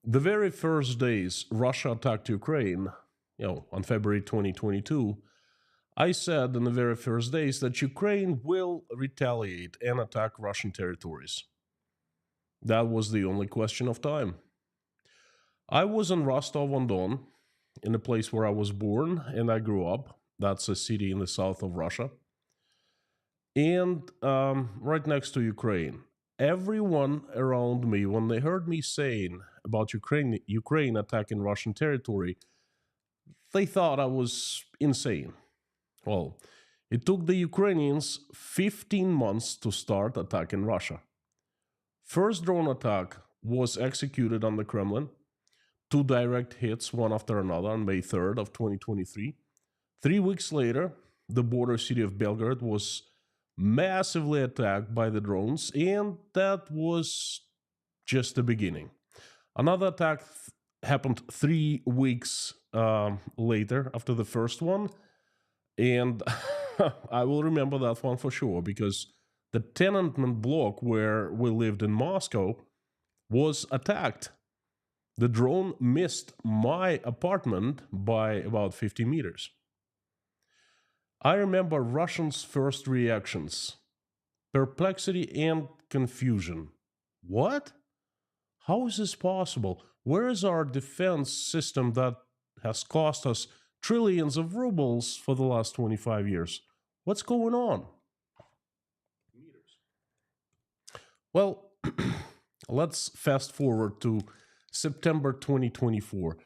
The very first days Russia attacked Ukraine, on February 2022, I said in the very first days that Ukraine will retaliate and attack Russian territories. That was the only question of time. I was in Rostov-on-Don, in the place where I was born and I grew up. That's a city in the south of Russia. And right next to Ukraine. Everyone around me, when they heard me saying about Ukraine attacking Russian territory, they thought I was insane. Well, it took the Ukrainians 15 months to start attacking Russia. First drone attack was executed on the Kremlin. 2 direct hits, one after another, on May 3rd of 2023. 3 weeks later, the border city of Belgrade was massively attacked by the drones, and that was just the beginning. Another attack happened 3 weeks later after the first one, and I will remember that one for sure, because the tenement block where we lived in Moscow was attacked. The drone missed my apartment by about 50 meters. I remember Russians' first reactions: perplexity and confusion. What? How is this possible? Where is our defense system that has cost us trillions of rubles for the last 25 years? What's going on? Well, let's fast forward to September 2024.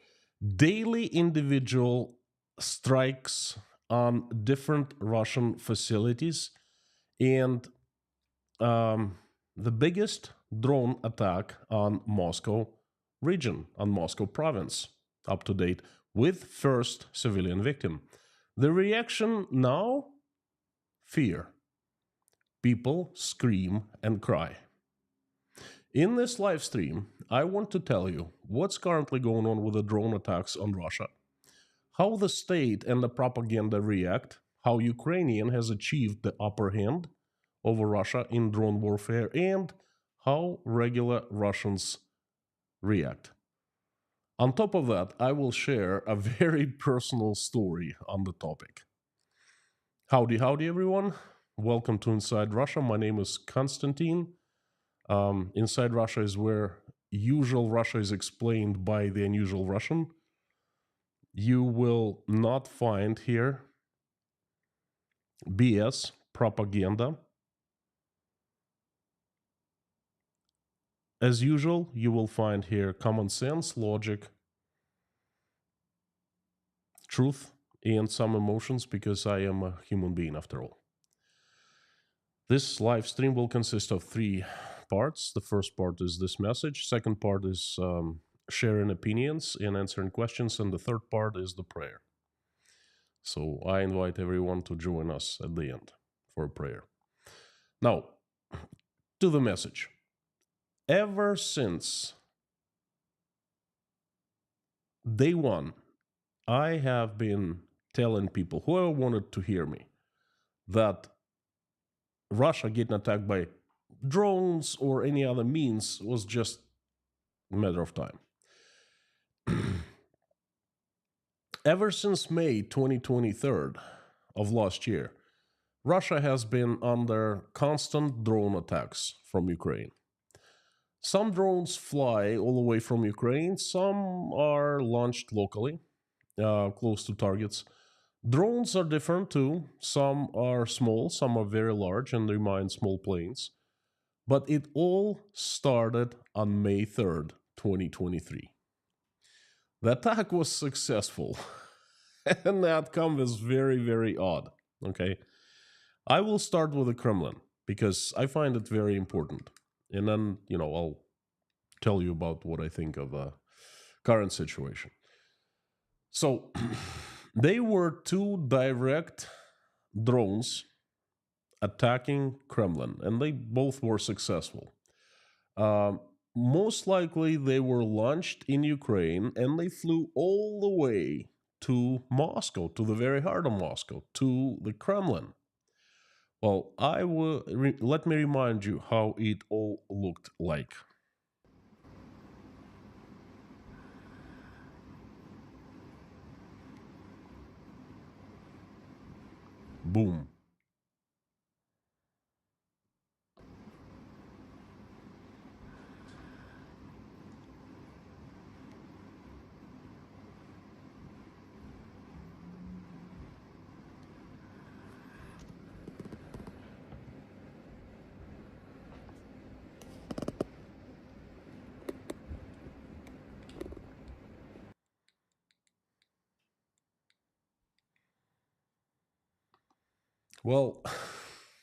Daily individual strikes on different Russian facilities, and the biggest drone attack on Moscow region, on Moscow province, up to date, with first civilian victim. The reaction now? Fear. People scream and cry. In this live stream, I want to tell you what's currently going on with the drone attacks on Russia, how the state and the propaganda react, how Ukrainian has achieved the upper hand over Russia in drone warfare, and how regular Russians react. On top of that, I will share a very personal story on the topic. Howdy, everyone. Welcome to Inside Russia. My name is Konstantin. Inside Russia is where usual Russia is explained by the unusual Russian. You will not find here BS, propaganda. As usual, you will find here common sense, logic, truth, and some emotions, because I am a human being after all. This live stream will consist of 3 parts. The first part is this message. Second part is sharing opinions and answering questions. And the third part is the prayer. So I invite everyone to join us at the end for a prayer. Now, to the message. Ever since day one, I have been telling people, whoever wanted to hear me, that Russia getting attacked by drones or any other means was just a matter of time. Ever since May 2023 of last year, Russia has been under constant drone attacks from Ukraine. Some drones fly all the way from Ukraine, some are launched locally, close to targets. Drones are different too. Some are small, some are very large and remain small planes. But it all started on May 3rd, 2023. The attack was successful, and the outcome was very, very odd. Okay, I will start with the Kremlin because I find it very important, and then I'll tell you about what I think of the current situation. So, they were 2 direct drones attacking Kremlin, and they both were successful. Most likely they were launched in Ukraine, and they flew all the way to Moscow, to the very heart of Moscow, to the Kremlin. Well, let me remind you how it all looked like. Boom. Well,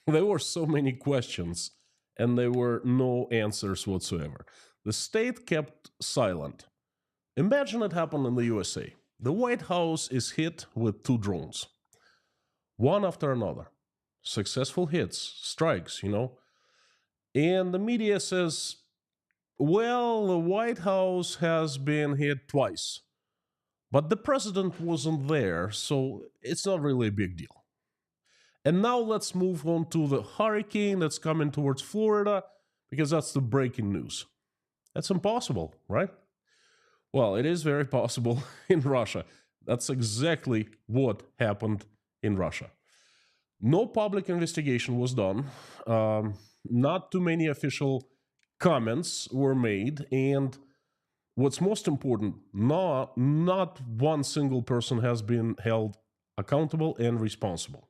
there were so many questions and there were no answers whatsoever. The state kept silent. Imagine it happened in the USA. The White House is hit with two drones, one after another. Successful hits, strikes, And the media says, well, the White House has been hit twice, but the president wasn't there, so it's not really a big deal. And now let's move on to the hurricane that's coming towards Florida, because that's the breaking news. That's impossible, right? Well, it is very possible in Russia. That's exactly what happened in Russia. No public investigation was done. Not too many official comments were made. And what's most important, not one single person has been held accountable and responsible.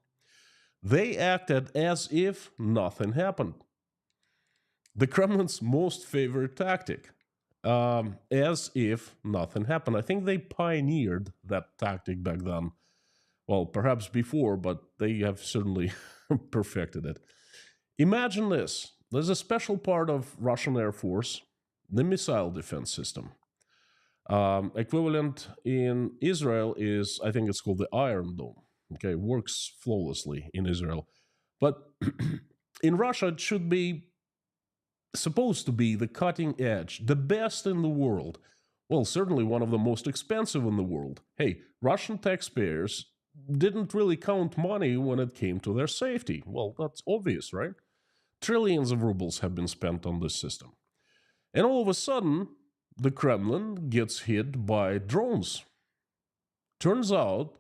They acted as if nothing happened. The Kremlin's most favorite tactic, as if nothing happened. I think they pioneered that tactic back then. Well, perhaps before, but they have certainly perfected it. Imagine this. There's a special part of Russian Air Force, the missile defense system. Equivalent in Israel is, I think it's called the Iron Dome. Okay, works flawlessly in Israel. But in Russia, it should be supposed to be the cutting edge, the best in the world. Well, certainly one of the most expensive in the world. Hey, Russian taxpayers didn't really count money when it came to their safety. Well, that's obvious, right? Trillions of rubles have been spent on this system. And all of a sudden, the Kremlin gets hit by drones. Turns out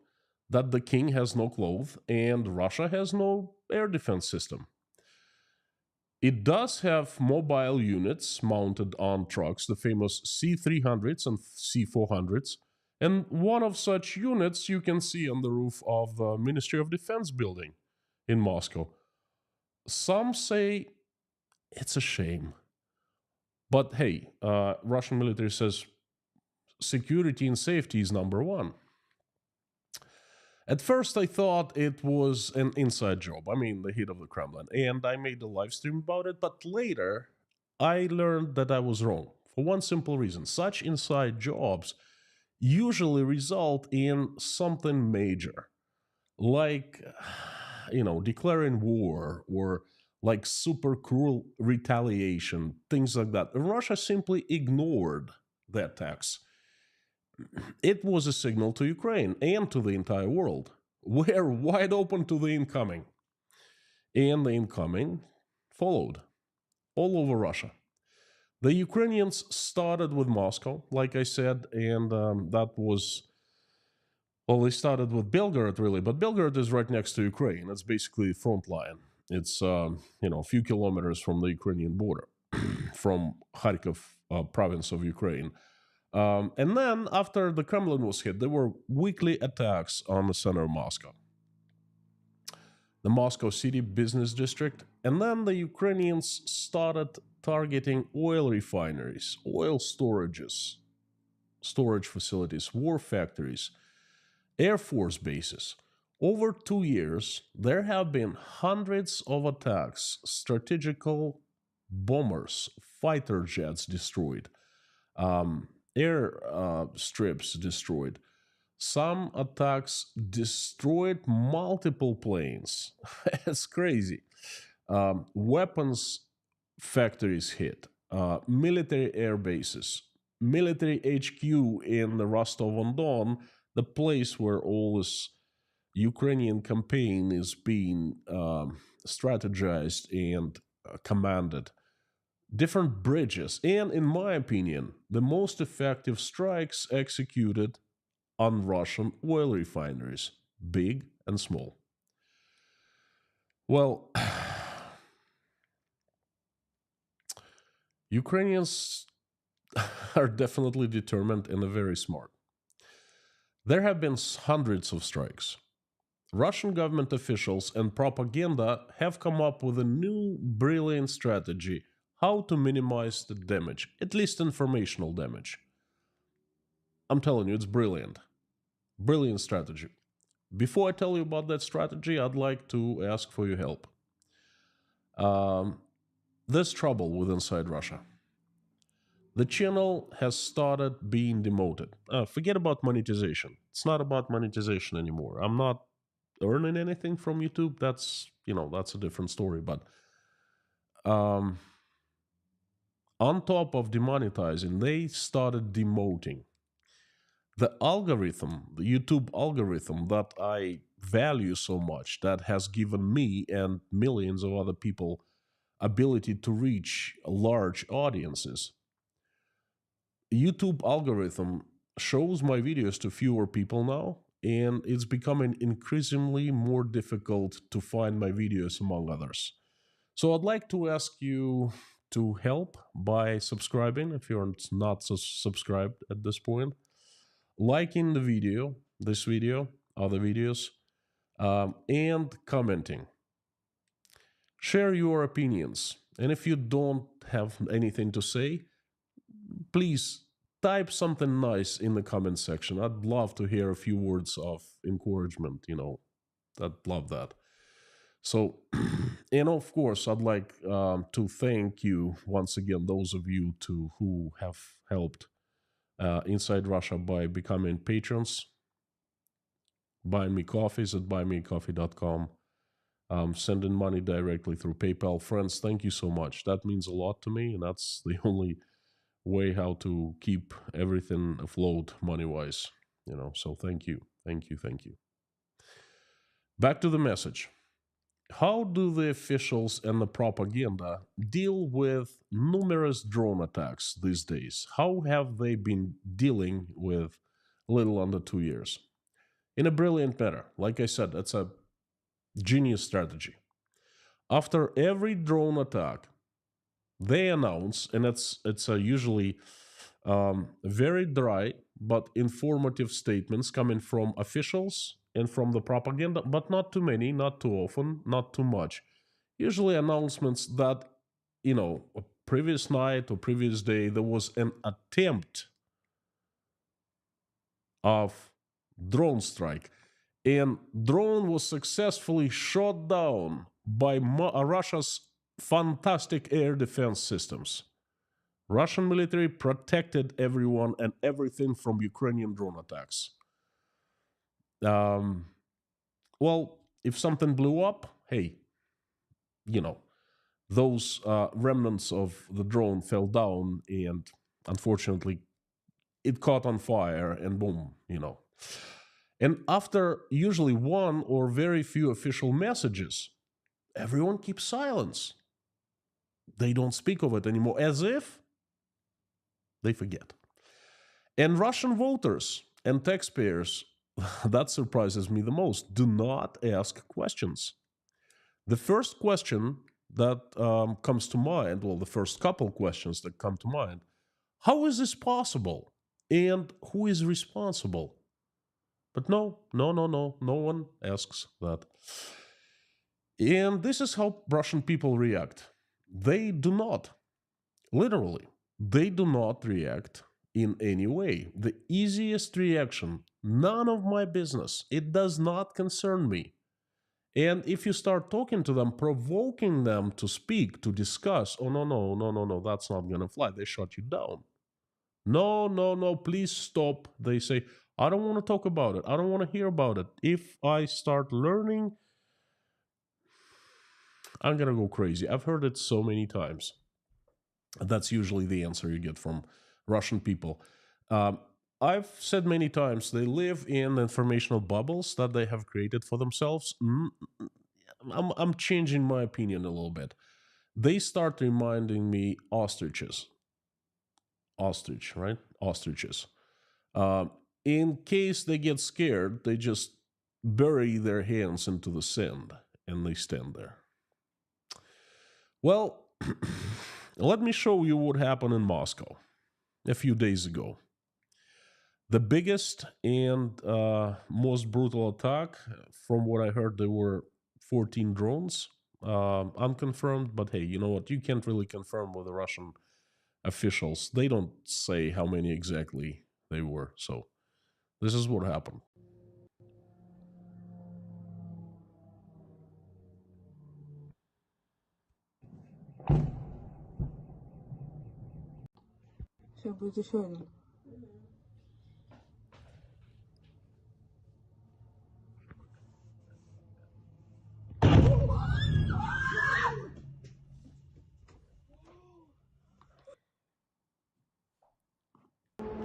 that the king has no clothes and Russia has no air defense system. It does have mobile units mounted on trucks, the famous C-300s and C-400s, and one of such units you can see on the roof of the Ministry of Defense building in Moscow. Some say it's a shame. But hey, Russian military says security and safety is number one. At first, I thought it was an inside job. I mean, the hit of the Kremlin. And I made a live stream about it. But later, I learned that I was wrong. For one simple reason. Such inside jobs usually result in something major. Like, declaring war or like super cruel retaliation, things like that. Russia simply ignored the attacks. It was a signal to Ukraine and to the entire world. We're wide open to the incoming. And the incoming followed all over Russia. The Ukrainians started with Moscow, like I said, and that was, well, they started with Belgorod, really, but Belgorod is right next to Ukraine. It's basically the front line. It's, a few kilometers from the Ukrainian border, from Kharkov province of Ukraine. And then, after the Kremlin was hit, there were weekly attacks on the center of Moscow, the Moscow City Business District. And then the Ukrainians started targeting oil refineries, oil storages, storage facilities, war factories, Air Force bases. Over 2 years, there have been hundreds of attacks, strategical bombers, fighter jets destroyed. Air strips destroyed. Some attacks destroyed multiple planes. It's crazy. Weapons factories hit. Military air bases. Military HQ in the Rostov-on-Don, the place where all this Ukrainian campaign is being strategized and commanded. Different bridges, and in my opinion, the most effective strikes executed on Russian oil refineries, big and small. Well, Ukrainians are definitely determined and very smart. There have been hundreds of strikes. Russian government officials and propaganda have come up with a new brilliant strategy how to minimize the damage, at least informational damage. I'm telling you, it's brilliant. Brilliant strategy. Before I tell you about that strategy, I'd like to ask for your help. Um, there's trouble with Inside Russia. The channel has started being demoted. Forget about monetization. It's not about monetization anymore. I'm not earning anything from YouTube. That's a different story. But um, on top of demonetizing, they started demoting. The algorithm, the YouTube algorithm that I value so much, that has given me and millions of other people ability to reach large audiences. YouTube algorithm shows my videos to fewer people now, and it's becoming increasingly more difficult to find my videos among others. So I'd like to ask you to help by subscribing if you're not subscribed at this point, liking the video, this video, other videos, and commenting. Share your opinions. And if you don't have anything to say, please type something nice in the comment section. I'd love to hear a few words of encouragement, I'd love that. So, and of course, I'd like to thank you once again, those of you who have helped Inside Russia by becoming patrons, buying me coffees at buymeacoffee.com, sending money directly through PayPal. Friends, thank you so much. That means a lot to me, and that's the only way how to keep everything afloat money-wise. So thank you. Back to the message. How do the officials and the propaganda deal with numerous drone attacks these days? How have they been dealing with a little under 2 years? In a brilliant manner. Like I said, that's a genius strategy. After every drone attack, they announce, and it's usually very dry but informative statements coming from officials and from the propaganda, but not too many, not too often, not too much. Usually announcements that, a previous night or previous day, there was an attempt of drone strike, and drone was successfully shot down by Russia's fantastic air defense systems. Russian military protected everyone and everything from Ukrainian drone attacks. Um, well, if something blew up, hey, you know, those remnants of the drone fell down, and unfortunately, it caught on fire, and boom. And after usually one or very few official messages, everyone keeps silence. They don't speak of it anymore, as if they forget. And Russian voters and taxpayers, that surprises me the most, do not ask questions. The first question that comes to mind, well, the first couple questions that come to mind, how is this possible? And who is responsible? But no one asks that. And this is how Russian people react. They do not, literally, they do not react in any way. The easiest reaction, none of my business. It does not concern me. And if you start talking to them, provoking them to speak, to discuss, oh, no, that's not going to fly. They shut you down. No, please stop. They say, I don't want to talk about it. I don't want to hear about it. If I start learning, I'm going to go crazy. I've heard it so many times. That's usually the answer you get from Russian people. I've said many times they live in informational bubbles that they have created for themselves. I'm changing my opinion a little bit. They start reminding me ostriches. Ostrich, right? Ostriches. In case they get scared, they just bury their hands into the sand and they stand there. Well, let me show you what happened in Moscow a few days ago. The biggest and most brutal attack, from what I heard, there were 14 drones, unconfirmed. But hey, you know what? You can't really confirm with the Russian officials. They don't say how many exactly they were. So this is what happened. Сейчас будет еще один.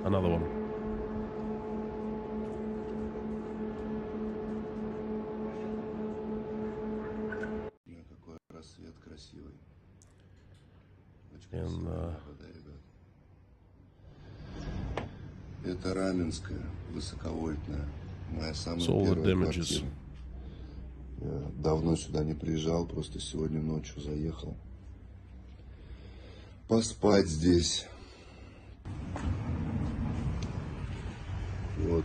Another one. Какой рассвет красивый. Очень And, красивая погода, ребят. Это Раменская, высоковольтная. Моя самая So all the первая damages. квартира. Я давно сюда не приезжал, просто сегодня ночью заехал. Поспать здесь. Вот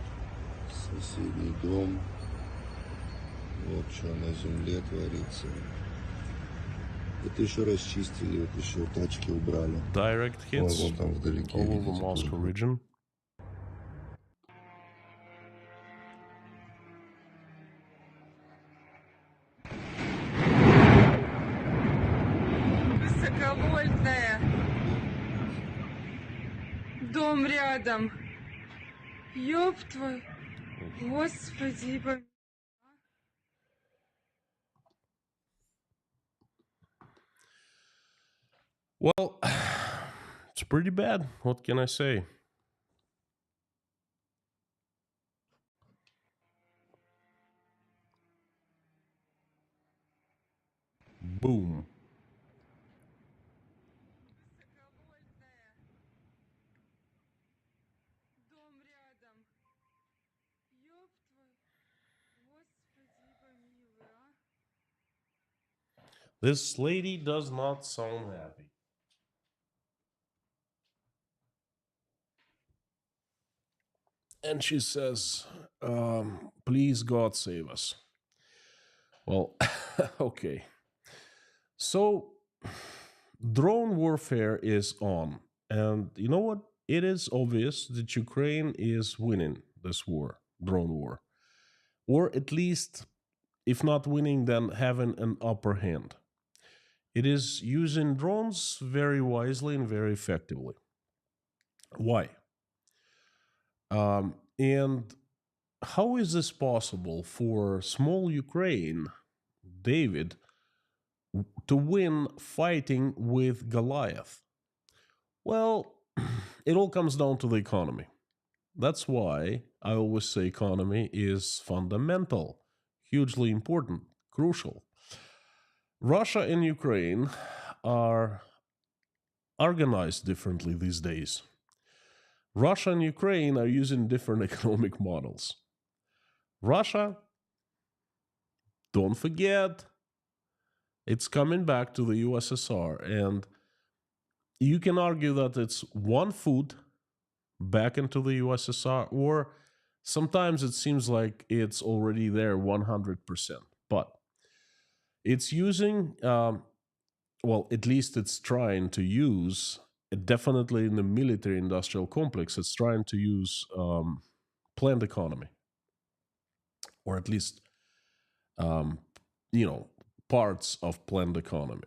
соседний дом. Вот что на земле творится. Это еще расчистили, вот еще тачки убрали. Direct hits Вон там вдалеке, all over видите, Moscow тоже. region. Высоковольтная. Дом рядом. Ёб твой. Господи, помилуй. Well, it's pretty bad. What can I say? Boom. Высоковольтная. Дом рядом. Ёб твой. Господи, помилуй, а. This lady does not sound happy. And she says, please, God, save us. Well, okay. So, drone warfare is on. And you know what? It is obvious that Ukraine is winning this war, drone war. Or at least, if not winning, then having an upper hand. It is using drones very wisely and very effectively. Why? And how is this possible for small Ukraine, David, to win fighting with Goliath? Well, it all comes down to the economy. That's why I always say economy is fundamental, hugely important, crucial. Russia and Ukraine are organized differently these days. Russia and Ukraine are using different economic models. Russia, don't forget, it's coming back to the USSR, and you can argue that it's one foot back into the USSR, or sometimes it seems like it's already there 100%. But it's using, well, at least it's trying to use, definitely in the military industrial complex, it's trying to use planned economy, or at least, parts of planned economy.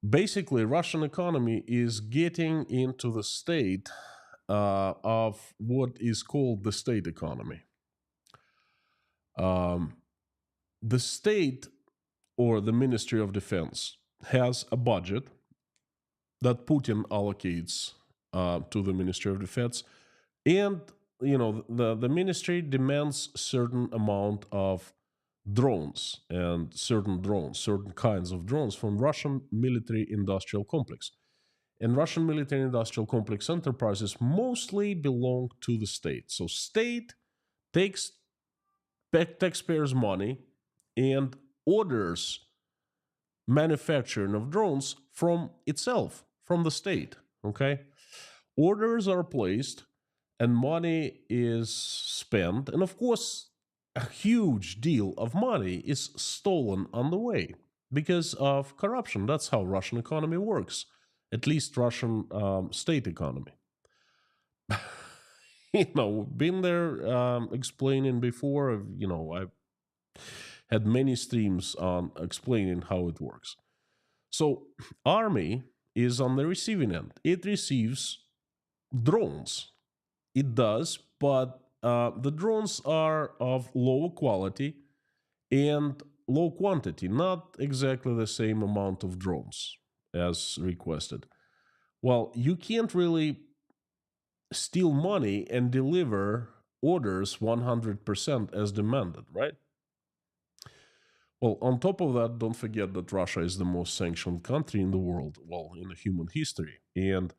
Basically, Russian economy is getting into the state of what is called the state economy. The state, or the Ministry of Defense, has a budget that Putin allocates to the Ministry of Defense, and the ministry demands certain amount of drones and certain kinds of drones from Russian military industrial complex. And Russian military industrial complex enterprises mostly belong to the state. So state takes taxpayers' money and orders manufacturing of drones from itself, from the state. Okay? Orders are placed and money is spent. And of course, a huge deal of money is stolen on the way because of corruption. That's how Russian economy works, at least Russian state economy. Been there explaining before. I've had many streams on explaining how it works. So, army is on the receiving end. It receives drones. It does, but the drones are of lower quality and low quantity, not exactly the same amount of drones as requested. Well, you can't really steal money and deliver orders 100% as demanded, right? Well, on top of that, don't forget that Russia is the most sanctioned country in the world, well, in the human history. And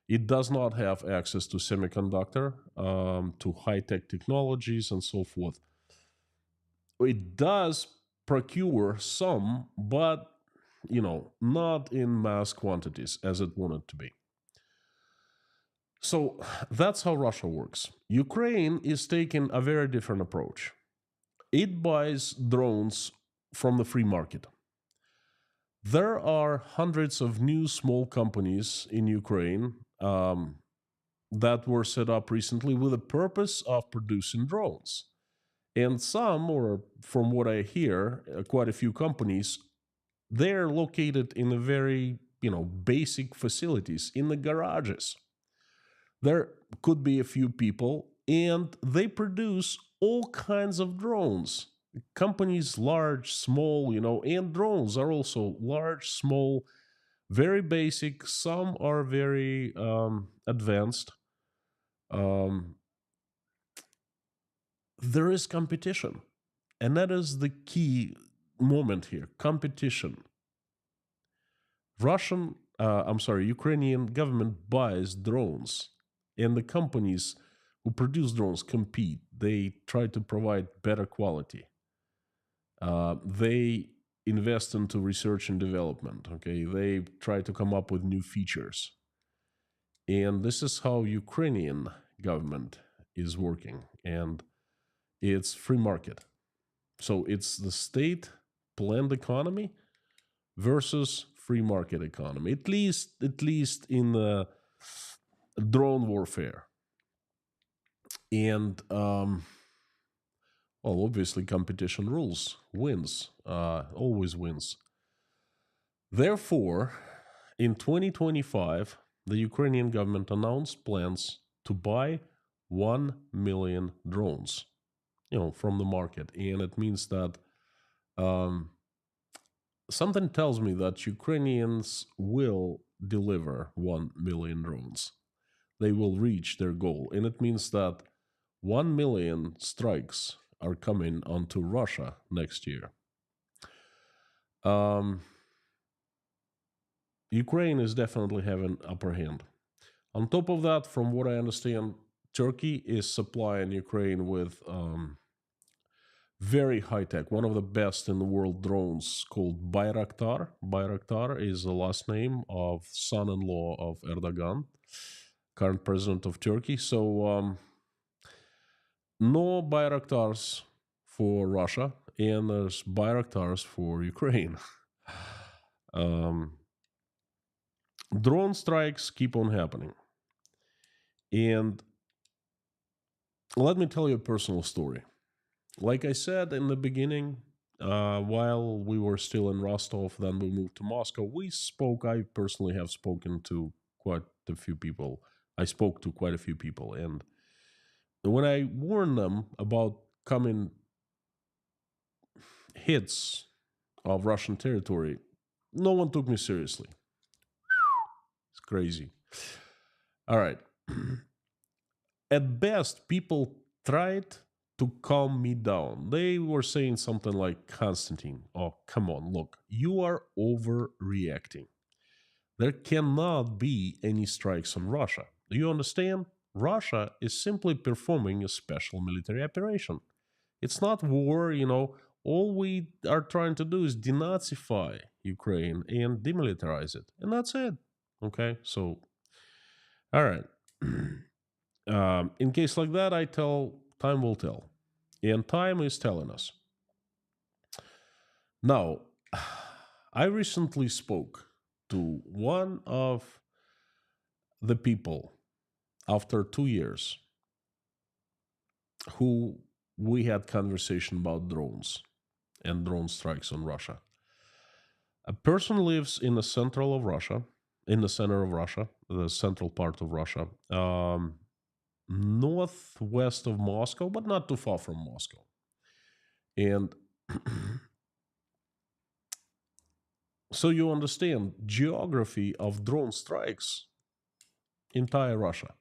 it does not have access to semiconductor, to high-tech technologies, and so forth. It does procure some, but not in mass quantities as it wanted to be. So that's how Russia works. Ukraine is taking a very different approach. It buys drones from the free market. There are hundreds of new small companies in Ukraine that were set up recently with the purpose of producing drones. And some, or from what I hear, quite a few companies, they're located in a very, basic facilities, in the garages. There could be a few people, and they produce all kinds of drones. Companies large, small, and drones are also large, small, very basic. Some are very advanced. Um, there is competition, and that is the key moment here. Competition. Ukrainian government buys drones, and the companies who produce drones compete. They try to provide better quality. They invest into research and development. Okay, they try to come up with new features, and this is how Ukrainian government is working, and it's free market. So it's the state planned economy versus free market economy. At least in the drone warfare, and obviously competition rules, wins, always wins. Therefore, in 2025, the Ukrainian government announced plans to buy 1 million drones, from the market. And it means that something tells me that Ukrainians will deliver 1 million drones. They will reach their goal. And it means that 1 million strikes are coming onto Russia next year. Ukraine is definitely having upper hand. On top of that, from what I understand, Turkey is supplying Ukraine with very high-tech, one of the best in the world drones called Bayraktar. Bayraktar is the last name of son-in-law of Erdogan, current president of Turkey. So no Bayraktars for Russia, and there's Bayraktars for Ukraine. Drone strikes keep on happening. And let me tell you a personal story. Like I said in the beginning, while we were still in Rostov, then we moved to Moscow, I personally have spoken to quite a few people. I spoke to quite a few people. And when I warned them about coming hits of Russian territory, no one took me seriously. It's crazy. All right. At best, people tried to calm me down. They were saying something like, Konstantin, oh, come on, look, you are overreacting. There cannot be any strikes on Russia. Do you understand? Russia is simply performing a special military operation. It's not war, All we are trying to do is denazify Ukraine and demilitarize it, and that's it. Okay, so all right. In case like that, I tell time will tell, and time is telling us. Now, I recently spoke to one of the people after 2 years who we had conversation about drones and drone strikes on Russia. A person lives in the central of Russia, in the center of Russia, the central part of Russia, northwest of Moscow, but not too far from Moscow. And so you understand geography of drone strikes, entire Russia.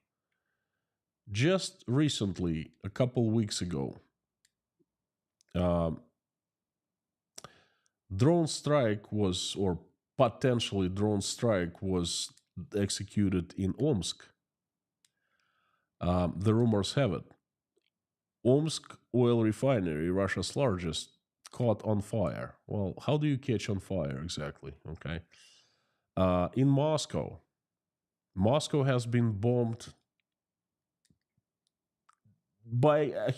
Just recently, a couple weeks ago, um, drone strike was, or potentially drone strike was executed in Omsk. The rumors have it. Omsk oil refinery, Russia's largest, caught on fire. Well, how do you catch on fire exactly? Okay. In Moscow, Moscow has been bombed by a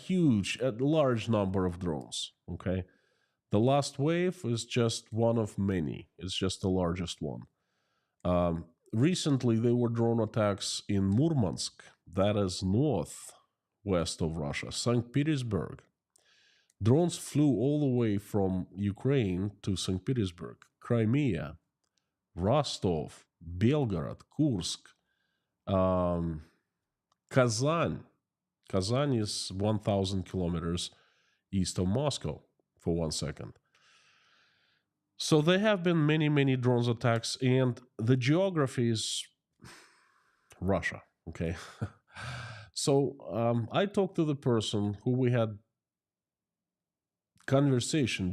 large number of drones. Okay. The last wave is just one of many, it's just the largest one. Recently, there were drone attacks in Murmansk, that is northwest of Russia, St. Petersburg. Drones flew all the way from Ukraine to St. Petersburg, Crimea, Rostov, Belgorod, Kursk, um, Kazan. Kazan is 1,000 kilometers east of Moscow, for 1 second. So there have been many, many drones attacks, and the geography is Russia. Okay. So I talked to the person who we had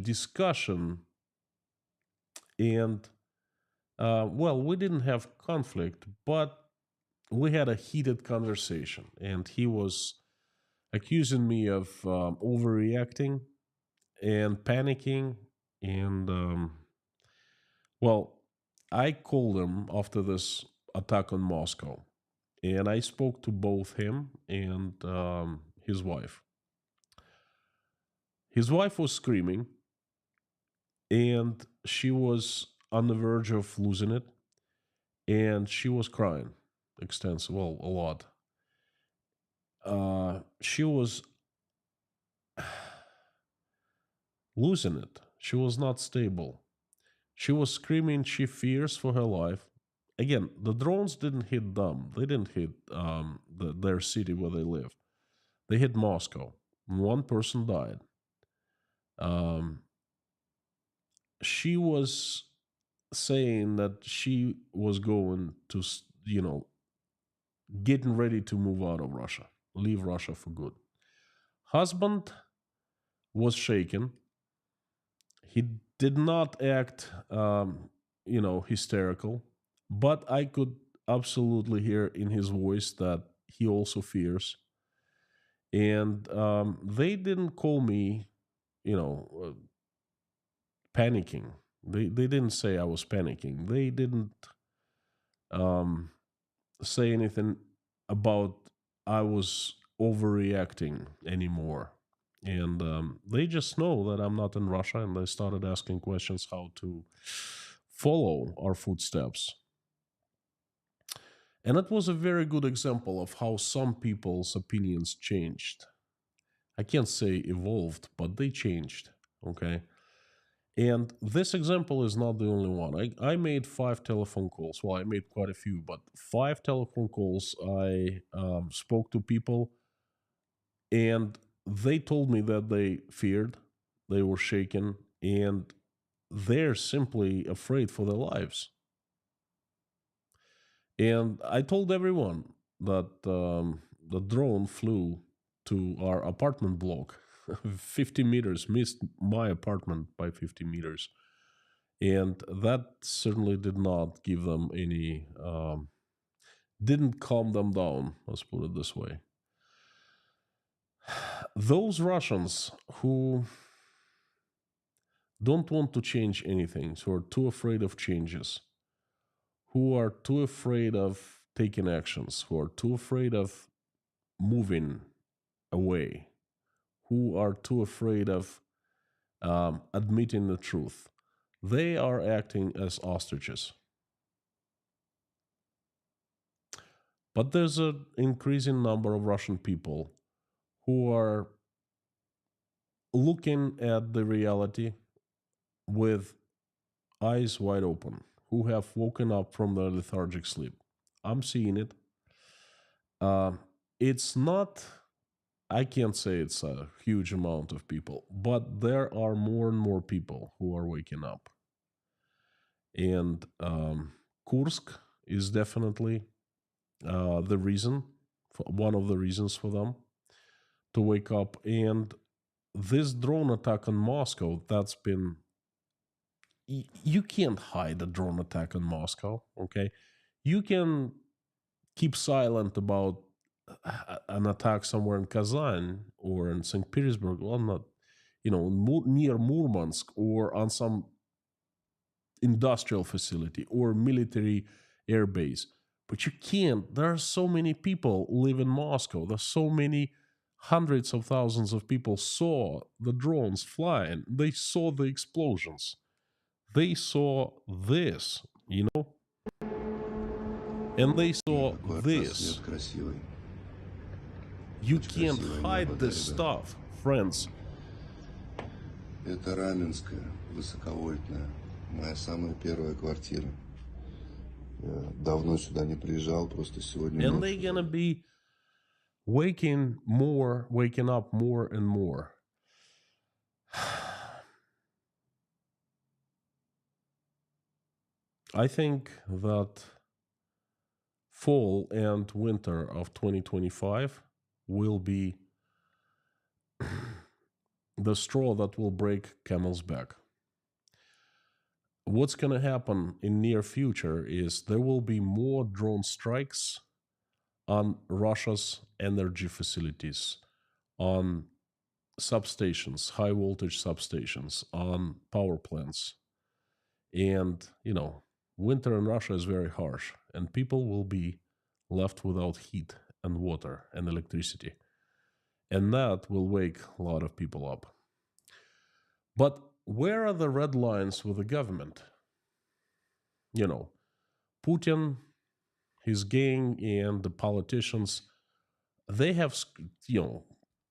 discussion, and well, we didn't have conflict, but we had a heated conversation, and he was accusing me of overreacting and panicking, and well, I called him after this attack on Moscow, and I spoke to both him and his wife. His wife was screaming, and she was on the verge of losing it, and she was crying extensive, well, a lot. She was losing it. She was not stable. She was screaming. She fears for her life. Again, the drones didn't hit them. They didn't hit their city where they live. They hit Moscow. One person died. Um, she was saying that she was going to, getting ready to move out of Russia, leave Russia for good. Husband was shaken. He did not act, hysterical, but I could absolutely hear in his voice that he also fears. And they didn't call me, you know, panicking. They didn't say I was panicking. They didn't um, say anything about I was overreacting anymore. And they just know that I'm not in Russia, and they started asking questions how to follow our footsteps. And it was a very good example of how some people's opinions changed. I can't say evolved, but they changed. Okay. And this example is not the only one. I made 5 telephone calls. Well, I made quite a few, but 5 telephone calls. I spoke to people, and they told me that they feared, they were shaken, and they're simply afraid for their lives. And I told everyone that the drone flew to our apartment block, 50 meters, missed my apartment by 50 meters. And that certainly did not give them any, didn't calm them down, let's put it this way. Those Russians who don't want to change anything, who are too afraid of changes, who are too afraid of taking actions, who are too afraid of moving away, who are too afraid of admitting the truth. They are acting as ostriches. But there's an increasing number of Russian people who are looking at the reality with eyes wide open, who have woken up from their lethargic sleep. I'm seeing it. It's not, I can't say it's a huge amount of people, but there are more and more people who are waking up. And Kursk is definitely the reason, one of the reasons for them to wake up. And this drone attack on Moscow, that's been, you can't hide a drone attack on Moscow, okay? You can keep silent about an attack somewhere in Kazan or in St. Petersburg, well, not, near Murmansk or on some industrial facility or military air base. But you can't. There are so many people live in Moscow. There's so many hundreds of thousands of people saw the drones flying. They saw the explosions. They saw this, and they saw Какой this. просвет красивый. You Очень can't красивое hide небо, this да, ребят? stuff, friends. Это Раменская, высоковольтная. Моя самая первая квартира. Я давно сюда не приезжал, просто сегодня And ночью. they're gonna be waking up more and more. I think that fall and winter of 2025 will be the straw that will break camel's back. What's going to happen in near future is there will be more drone strikes on Russia's energy facilities, on substations, high voltage substations, on power plants. And, winter in Russia is very harsh, and people will be left without heat and water and electricity. And that will wake a lot of people up. But where are the red lines with the government? Putin, his gang, and the politicians, they have,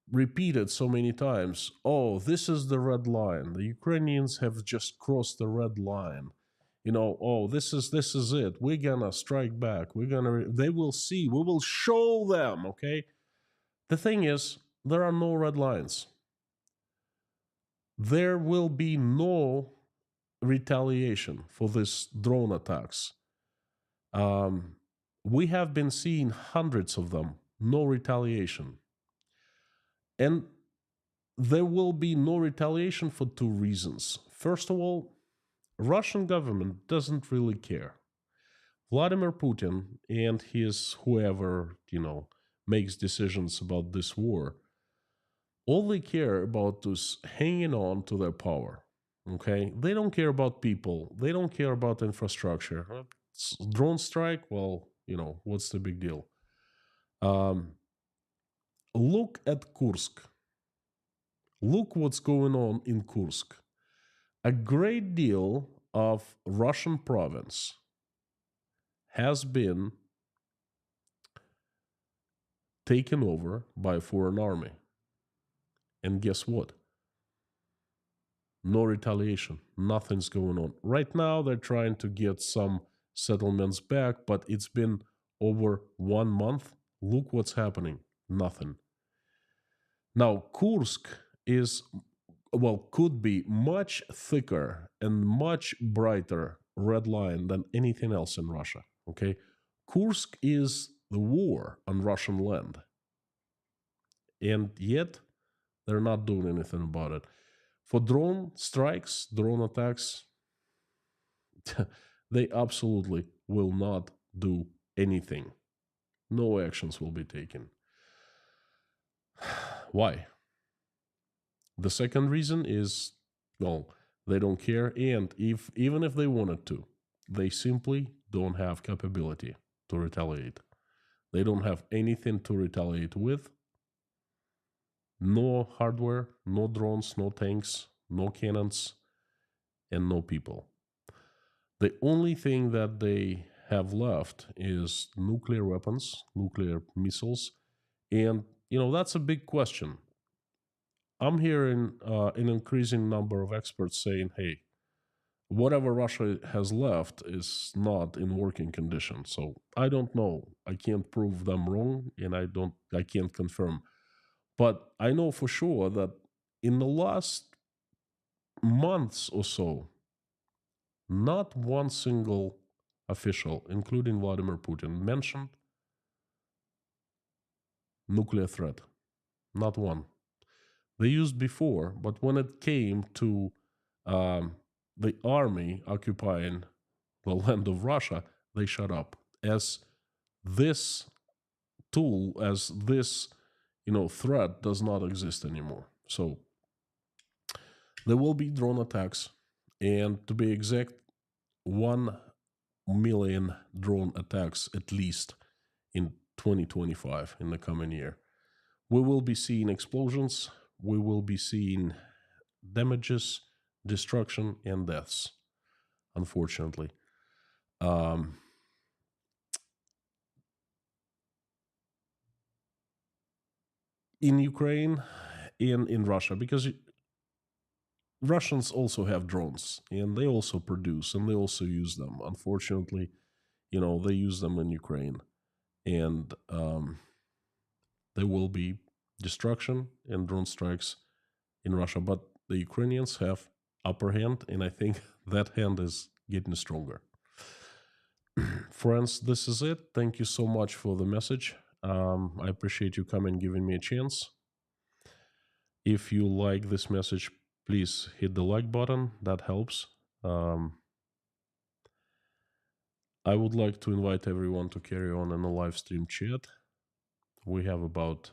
repeated so many times, oh, this is the red line. The Ukrainians have just crossed the red line. Oh, this is it. We're gonna strike back. They will see. We will show them, okay? The thing is, there are no red lines. There will be no retaliation for these drone attacks. We have been seeing hundreds of them, no retaliation. And there will be no retaliation for two reasons. First of all, Russian government doesn't really care. Vladimir Putin and his whoever, makes decisions about this war, all they care about is hanging on to their power. Okay? They don't care about people. They don't care about infrastructure. Drone strike, well, what's the big deal? Look at Kursk. Look what's going on in Kursk. A great deal of Russian province has been taken over by a foreign army. And guess what? No retaliation. Nothing's going on. Right now, they're trying to get some settlements back, but it's been over 1 month. Look what's happening. Nothing. Now, Kursk could be much thicker and much brighter red line than anything else in Russia. Okay? Kursk is the war on Russian land. And yet, they're not doing anything about it. For drone strikes, drone attacks, they absolutely will not do anything. No actions will be taken. Why? The second reason is, They don't care, and even if they wanted to, they simply don't have capability to retaliate. They don't have anything to retaliate with. No hardware, no drones, no tanks, no cannons, and no people. The only thing that they have left is nuclear weapons, nuclear missiles, and that's a big question. I'm hearing an increasing number of experts saying, "Hey, whatever Russia has left is not in working condition." So I don't know. I can't prove them wrong, and I can't confirm. But I know for sure that in the last months or so, not one single official, including Vladimir Putin, mentioned nuclear threat. Not one. They used before, but when it came to um, the army occupying the land of Russia, they shut up. As this tool, as this threat does not exist anymore. So there will be drone attacks, and to be exact, 1 million drone attacks at least in 2025, in the coming year. We will be seeing explosions, we will be seeing damages, destruction, and deaths, unfortunately. Um, in Ukraine, in Russia, because Russians also have drones, and they also produce, and they also use them. Unfortunately, they use them in Ukraine, and there will be destruction and drone strikes in Russia, but the Ukrainians have upper hand, and I think that hand is getting stronger. Friends, this is it. Thank you so much for the message. I appreciate you coming, giving me a chance. If you like this message, please hit the like button. That helps. I would like to invite everyone to carry on in the live stream chat. We have about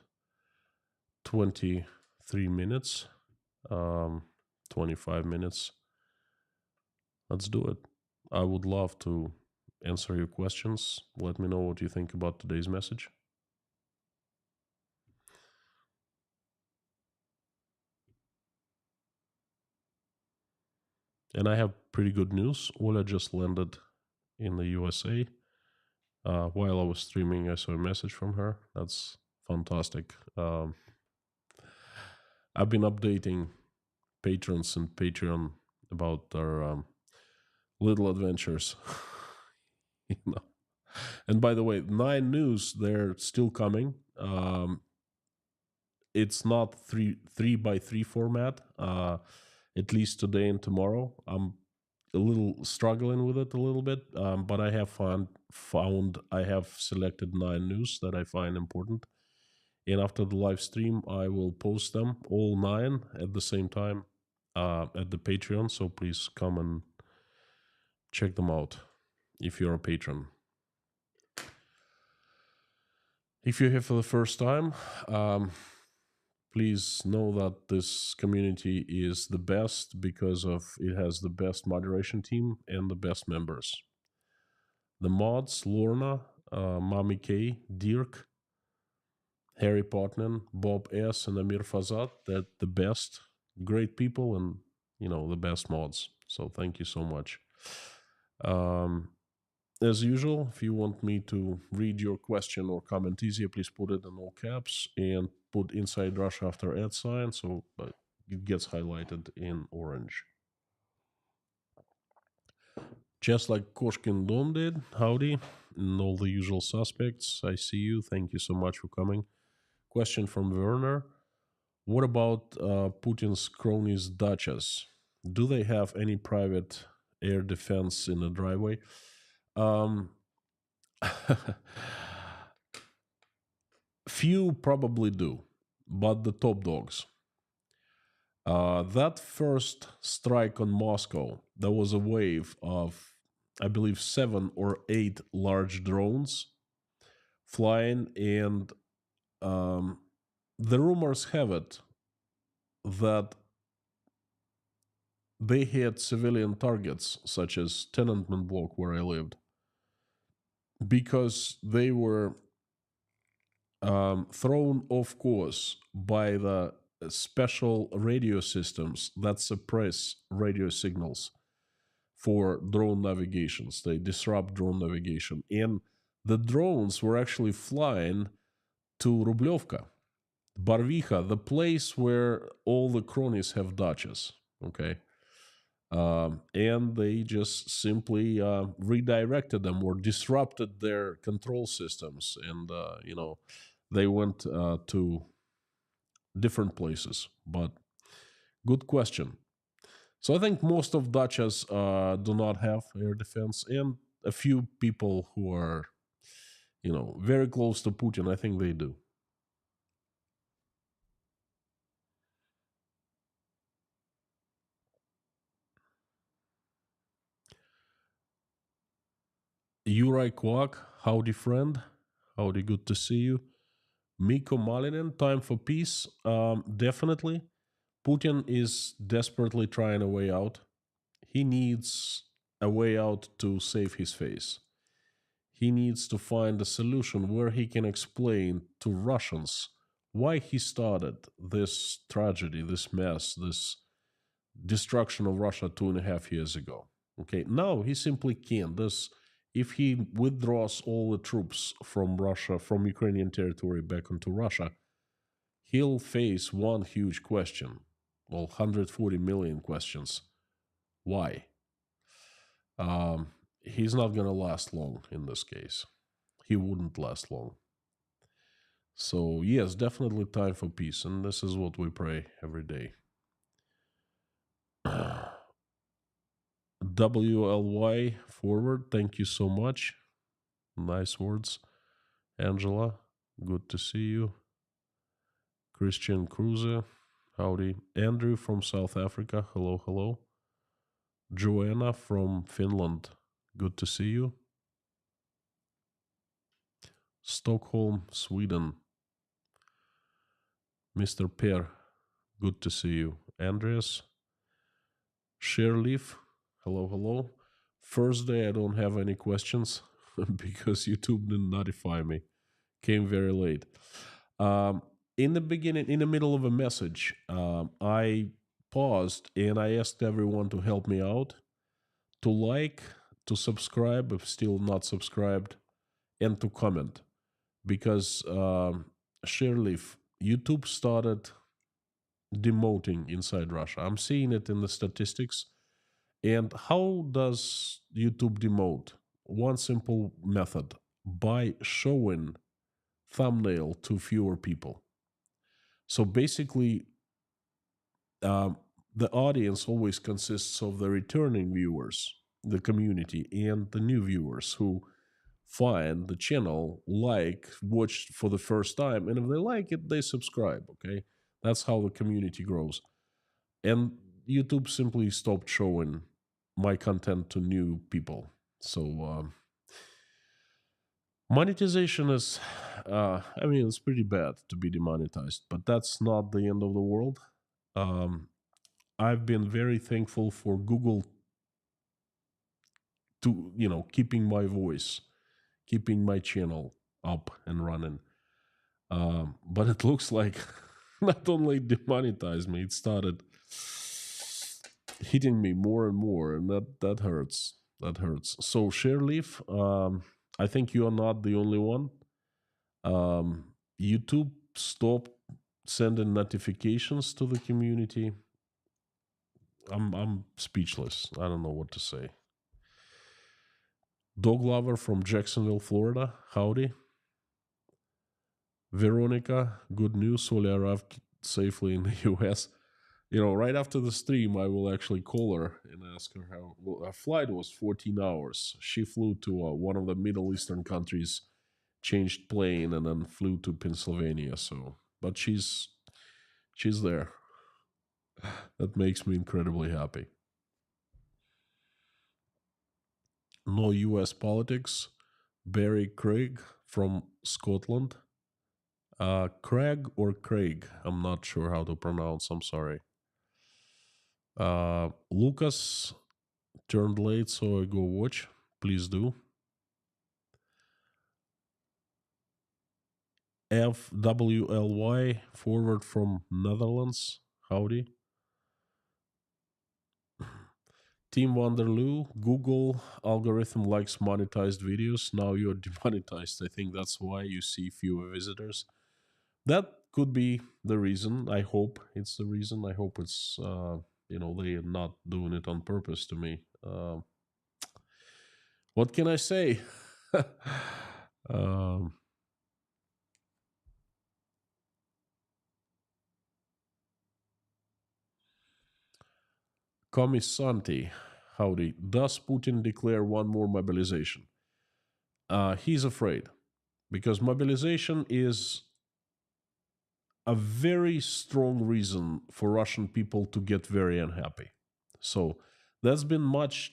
23 minutes, 25 minutes. Let's do it. I would love to answer your questions. Let me know what you think about today's message. And I have pretty good news. Ola just landed in the USA. While I was streaming, I saw a message from her. That's fantastic. I've been updating patrons and Patreon about our little adventures. And by the way, 9 news, they're still coming. It's not three by 3 format. At least today and tomorrow. I'm a little struggling with it a little bit, but I have found I have selected 9 news that I find important, and after the live stream I will post them all 9 at the same time at the Patreon, so please come and check them out if you're a patron. If you're here for the first time, please know that this community is the best because of it has the best moderation team and the best members. The mods, Lorna, Mami K, Dirk, Harry Potman, Bob S, and Amir Fazat, they're the best, great people, and the best mods. So thank you so much. As usual, if you want me to read your question or comment easier, please put it in all caps and put Inside Russia after @ so it gets highlighted in orange. Just like Koshkin Dom did, howdy, and all the usual suspects. I see you. Thank you so much for coming. Question from Werner. What about Putin's cronies' dachas? Do they have any private air defense in the driveway? Few probably do, but the top dogs. That first strike on Moscow, there was a wave of, I believe, 7 or 8 large drones flying, and the rumors have it that they hit civilian targets, such as tenement block where I lived, because they were thrown off course by the special radio systems that suppress radio signals for drone navigations. They disrupt drone navigation. And the drones were actually flying to Rublevka, Barvicha, the place where all the cronies have daches. Okay. And they just simply redirected them or disrupted their control systems. And, they went to different places. But good question. So I think most of dachas do not have air defense, and a few people who are, very close to Putin, I think they do. Yuri Kwak, howdy friend, howdy, good to see you. Miko Malinen, time for peace. Definitely. Putin is desperately trying a way out. He needs a way out to save his face. He needs to find a solution where he can explain to Russians why he started this tragedy, this mess, this destruction of Russia 2.5 years ago. Okay, now he simply can't. This, if he withdraws all the troops from Russia, from Ukrainian territory back into Russia, he'll face one huge question. Well, 140 million questions. Why? He's not going to last long in this case. He wouldn't last long. So, yes, definitely time for peace. And this is what we pray every day. WLY forward, thank you so much. Nice words. Angela, good to see you. Christian Cruze, howdy. Andrew from South Africa, hello, hello. Joanna from Finland, good to see you. Stockholm, Sweden. Mr. Per, good to see you. Andreas, Sherleaf, hello, hello. First day I don't have any questions because YouTube didn't notify me. Came very late. In the beginning, in the middle of a message, I paused and I asked everyone to help me out, to like, to subscribe if still not subscribed, and to comment. Because, Sherleaf, YouTube started demoting inside Russia. I'm seeing it in the statistics. And how does YouTube demote? One simple method, by showing thumbnail to fewer people. So basically, the audience always consists of the returning viewers, the community, and the new viewers who find the channel, like, watch for the first time, and if they like it, they subscribe. Okay, that's how the community grows. And YouTube simply stopped showing my content to new people. So monetization is, it's pretty bad to be demonetized, but that's not the end of the world. I've been very thankful for Google to, keeping my voice, keeping my channel up and running. But it looks like not only demonetized me, it started hitting me more and more, and that hurts. That hurts. So, Sherleaf, I think you are not the only one. YouTube stopped sending notifications to the community. I'm speechless. I don't know what to say. Dog lover from Jacksonville, Florida. Howdy. Veronica, good news. Solia arrived safely in the US. Right after the stream, I will actually call her and ask her how. Well, her flight was 14 hours. She flew to one of the Middle Eastern countries, changed plane, and then flew to Pennsylvania. So, but she's there. That makes me incredibly happy. No US politics. Barry Craig from Scotland. Craig or Craig? I'm not sure how to pronounce. I'm sorry. Lucas turned late, so I go watch. Please do. FWLY, forward from Netherlands. Howdy. Team Wanderloo, Google algorithm likes monetized videos. Now you're demonetized. I think that's why you see fewer visitors. That could be the reason. I hope it's the reason. I hope it's, they are not doing it on purpose to me. What can I say? um, Komisanti, howdy. Does Putin declare one more mobilization? He's afraid because mobilization is a very strong reason for Russian people to get very unhappy. So there's been much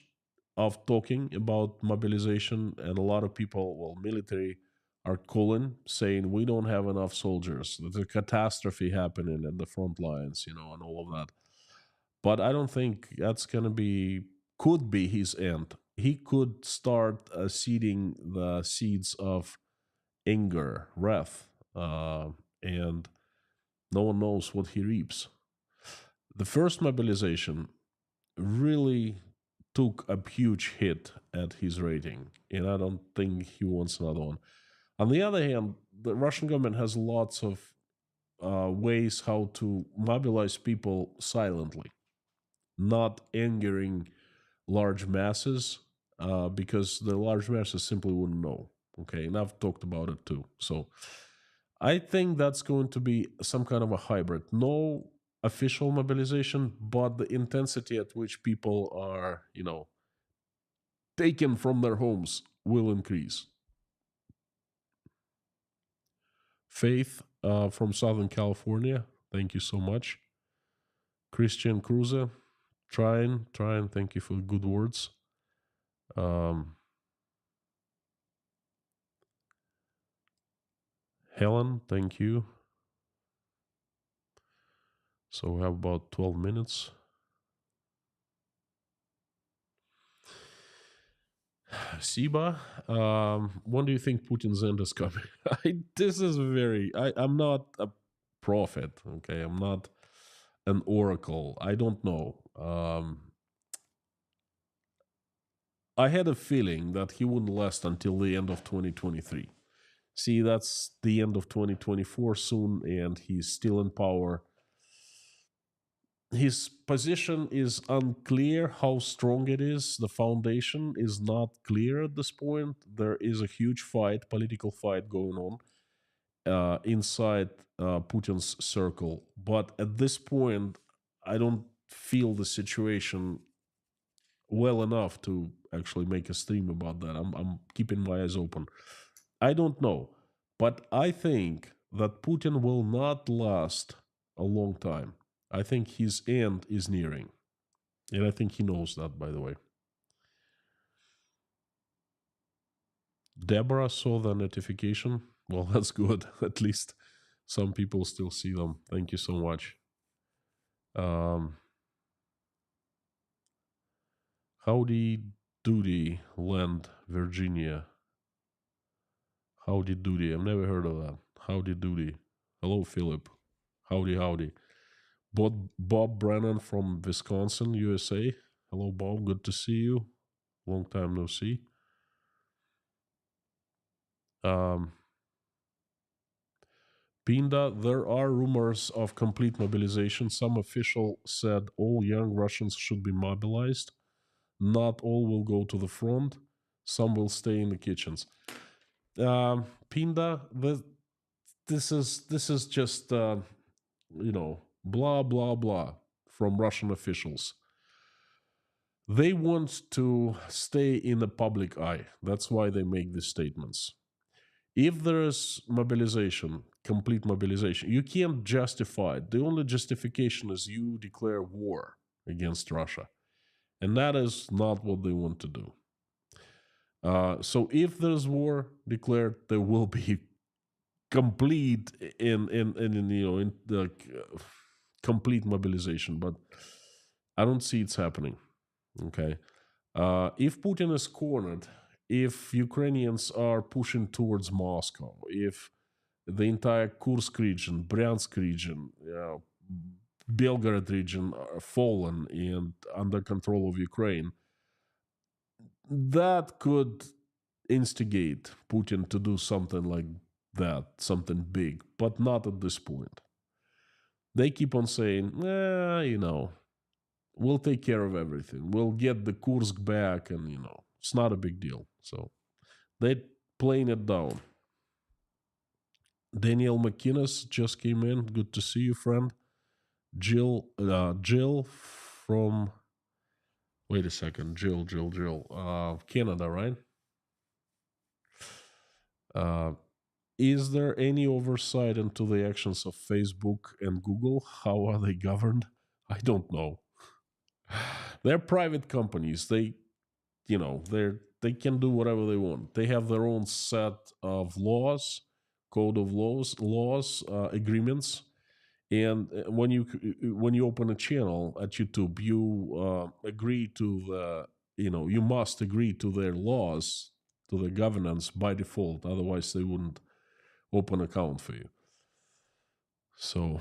of talking about mobilization, and a lot of people, well, military, are calling, saying we don't have enough soldiers. There's a catastrophe happening at the front lines, and all of that. But I don't think that's going to be, could be his end. He could start seeding the seeds of anger, wrath, and no one knows what he reaps. The first mobilization really took a huge hit at his rating, and I don't think he wants another one. On the other hand, the Russian government has lots of ways how to mobilize people silently, not angering large masses, because the large masses simply wouldn't know. Okay, and I've talked about it too. So I think that's going to be some kind of a hybrid. No official mobilization, but the intensity at which people are, taken from their homes will increase. Faith from Southern California, thank you so much. Christian Cruiser, trying, thank you for the good words. Helen, thank you. So we have about 12 minutes. Siba, when do you think Putin's end is coming? This is I'm not a prophet, okay? I'm not an oracle. I don't know. I had a feeling that he wouldn't last until the end of 2023. See, that's the end of 2024 soon, and he's still in power. His position is unclear how strong it is. The foundation is not clear at this point. There is a huge fight, political fight going on inside Putin's circle. But at this point, I don't feel the situation well enough to actually make a stream about that. I'm keeping my eyes open. I don't know. But I think that Putin will not last a long time. I think his end is nearing. And I think he knows that, by the way. Deborah saw the notification. Well, that's good. At least some people still see them. Thank you so much. Howdy Doody Land, Virginia. Howdy Doody. I've never heard of that. Howdy Doody. Hello, Philip. Howdy. Bob Brennan from Wisconsin, USA. Hello, Bob. Good to see you. Long time no see. Pinda, there are rumors of complete mobilization. Some official said all young Russians should be mobilized. Not all will go to the front. Some will stay in the kitchens. Pinda, this is just blah blah blah from Russian officials. They want to stay in the public eye. That's why they make these statements. If there is mobilization, complete mobilization, you can't justify it. The only justification is you declare war against Russia. And that is not what they want to do. So if there's war declared, there will be complete in the complete mobilization. But I don't see it's happening. Okay. If Putin is cornered, if Ukrainians are pushing towards Moscow, if the entire Kursk region, Bryansk region, Belgorod region are fallen and under control of Ukraine, that could instigate Putin to do something like that, something big, but not at this point. They keep on saying, we'll take care of everything. We'll get the Kursk back, and, it's not a big deal. So they're playing it down. Daniel McInnes just came in. Good to see you, friend. Jill from, wait a second, Jill, Canada, right? Is there any oversight into the actions of Facebook and Google? How are they governed? I don't know. They're private companies. They can do whatever they want. They have their own set of laws, code of laws, agreements. And when you open a channel at YouTube, you agree to you must agree to their laws, to the governance by default. Otherwise, they wouldn't open account for you. So,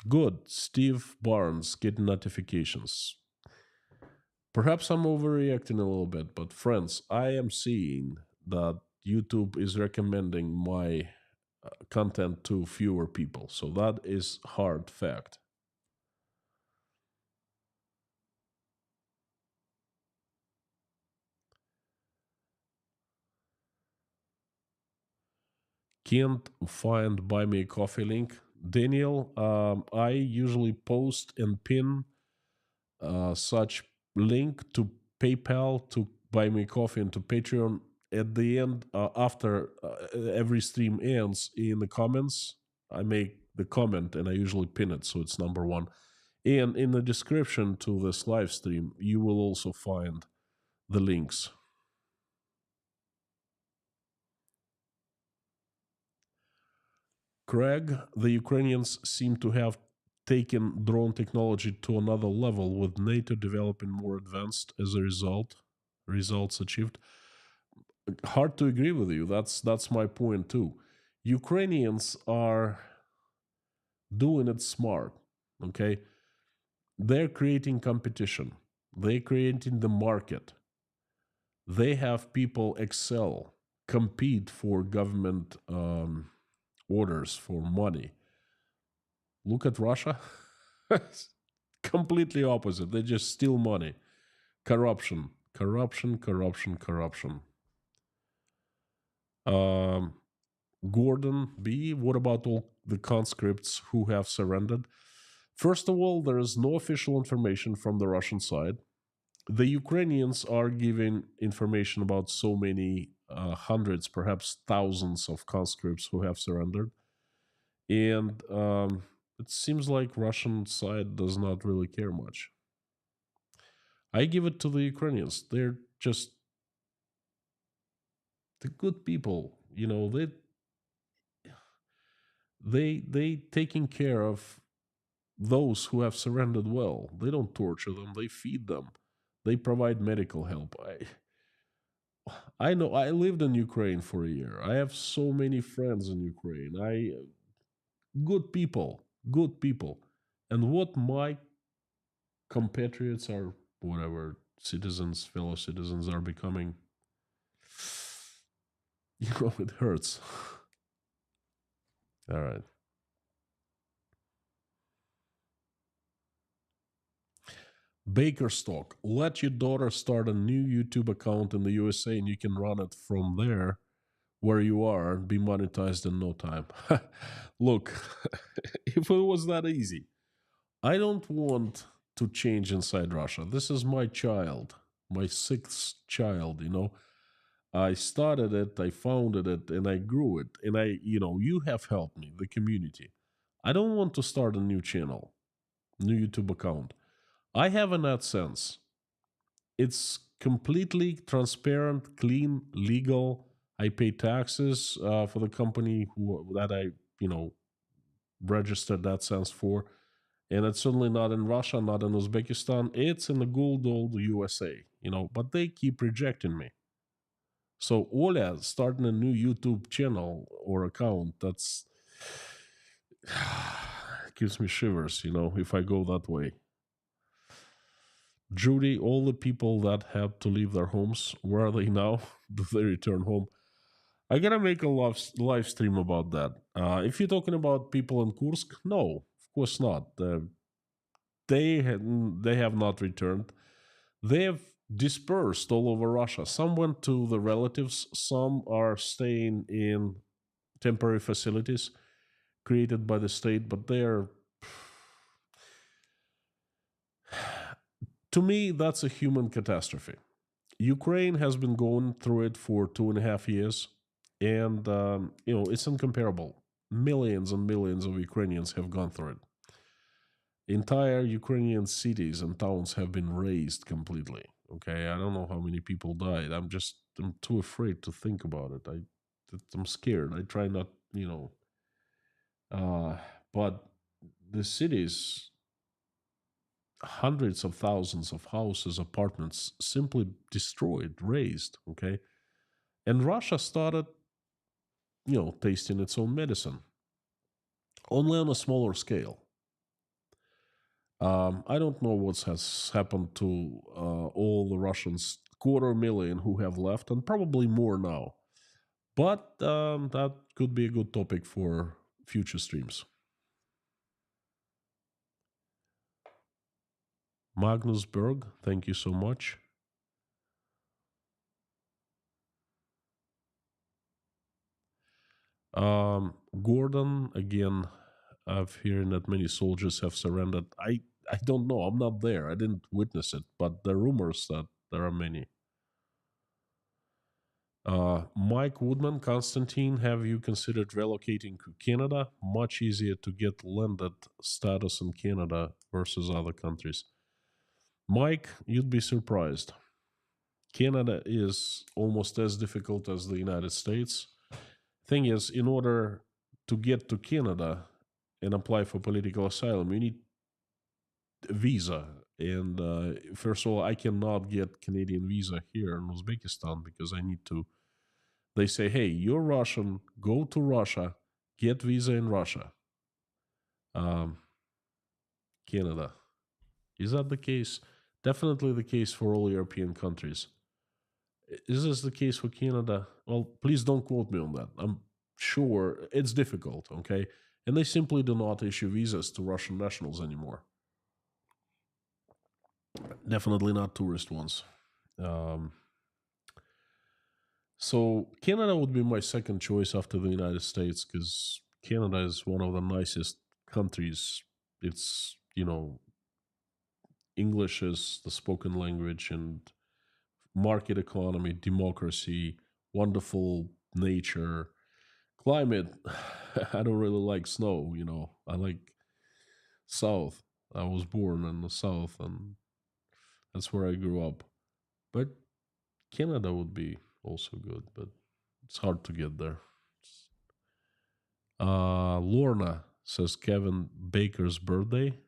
good. Steve Barnes getting notifications. Perhaps I'm overreacting a little bit, but friends, I am seeing that YouTube is recommending my content to fewer people. So that is hard fact. Can't find buy me a coffee link. Daniel, I usually post and pin such link to PayPal, to buy me coffee, and to Patreon at the end, after every stream ends. In the comments, I make the comment and I usually pin it, so it's number one. And in the description to this live stream, you will also find the links. Craig, the Ukrainians seem to have taken drone technology to another level, with NATO developing more advanced as a result. Results achieved. Hard to agree with you. That's my point too. Ukrainians are doing it smart. Okay, they're creating competition. They're creating the market. They have people excel, compete for government orders, for money. Look at Russia. Completely opposite. They just steal money. Corruption. Gordon B., what about all the conscripts who have surrendered? First of all, there is no official information from the Russian side. The Ukrainians are giving information about so many hundreds, perhaps thousands of conscripts who have surrendered. And it seems like Russian side does not really care much. I give it to the Ukrainians. They're just the good people. They taking care of those who have surrendered well. They don't torture them. They feed them. They provide medical help. I know. I lived in Ukraine for a year. I have so many friends in Ukraine. Good people, good people. And what my compatriots are, whatever citizens, fellow citizens are becoming, it hurts. All right. Bakerstock, let your daughter start a new YouTube account in the USA and you can run it from there where you are and be monetized in no time. Look, if it was that easy, I don't want to change inside Russia. This is my child, my sixth child, I started it, I founded it, and I grew it. And you have helped me, the community. I don't want to start a new channel, new YouTube account. I have an AdSense. It's completely transparent, clean, legal. I pay taxes for the company that I, registered AdSense for. And it's certainly not in Russia, not in Uzbekistan. It's in the good old USA, but they keep rejecting me. So Oля starting a new YouTube channel or account, that's gives me shivers, if I go that way. Judy, all the people that had to leave their homes, where are they now? Do they return home? I gotta make a live stream about that. If you're talking about people in Kursk, no, of course not. They have not returned. They have dispersed all over Russia. Some went to the relatives. Some are staying in temporary facilities created by the state, but they're, to me, that's a human catastrophe. Ukraine has been going through it for 2.5 years, and it's incomparable. Millions and millions of Ukrainians have gone through it. Entire Ukrainian cities and towns have been razed completely. Okay, I don't know how many people died. I'm too afraid to think about it. I'm scared. I try not, uh, but the cities, hundreds of thousands of houses, apartments, simply destroyed, razed. Okay, and Russia started, tasting its own medicine, only on a smaller scale. I don't know what has happened to all the Russians, 250,000 who have left, and probably more now. But that could be a good topic for future streams. Magnusberg, thank you so much. Gordon, again, I've heard that many soldiers have surrendered. I don't know. I'm not there. I didn't witness it, but the rumors that there are many. Mike Woodman, Constantine, have you considered relocating to Canada? Much easier to get landed status in Canada versus other countries. Mike, you'd be surprised. Canada is almost as difficult as the United States. Thing is, in order to get to Canada and apply for political asylum, you need a visa. And first of all, I cannot get Canadian visa here in Uzbekistan because I need to. They say, hey, you're Russian, go to Russia, get visa in Russia. Canada. Is that the case? Definitely the case for all European countries. Is this the case for Canada? Well, please don't quote me on that. I'm sure it's difficult, okay? And they simply do not issue visas to Russian nationals anymore. Definitely not tourist ones. So Canada would be my second choice after the United States because Canada is one of the nicest countries. It's, English is the spoken language and market economy, democracy, wonderful nature, climate. I don't really like snow, I like South. I was born in the South and that's where I grew up. But Canada would be also good, but it's hard to get there. Lorna says Kevin Baker's birthday.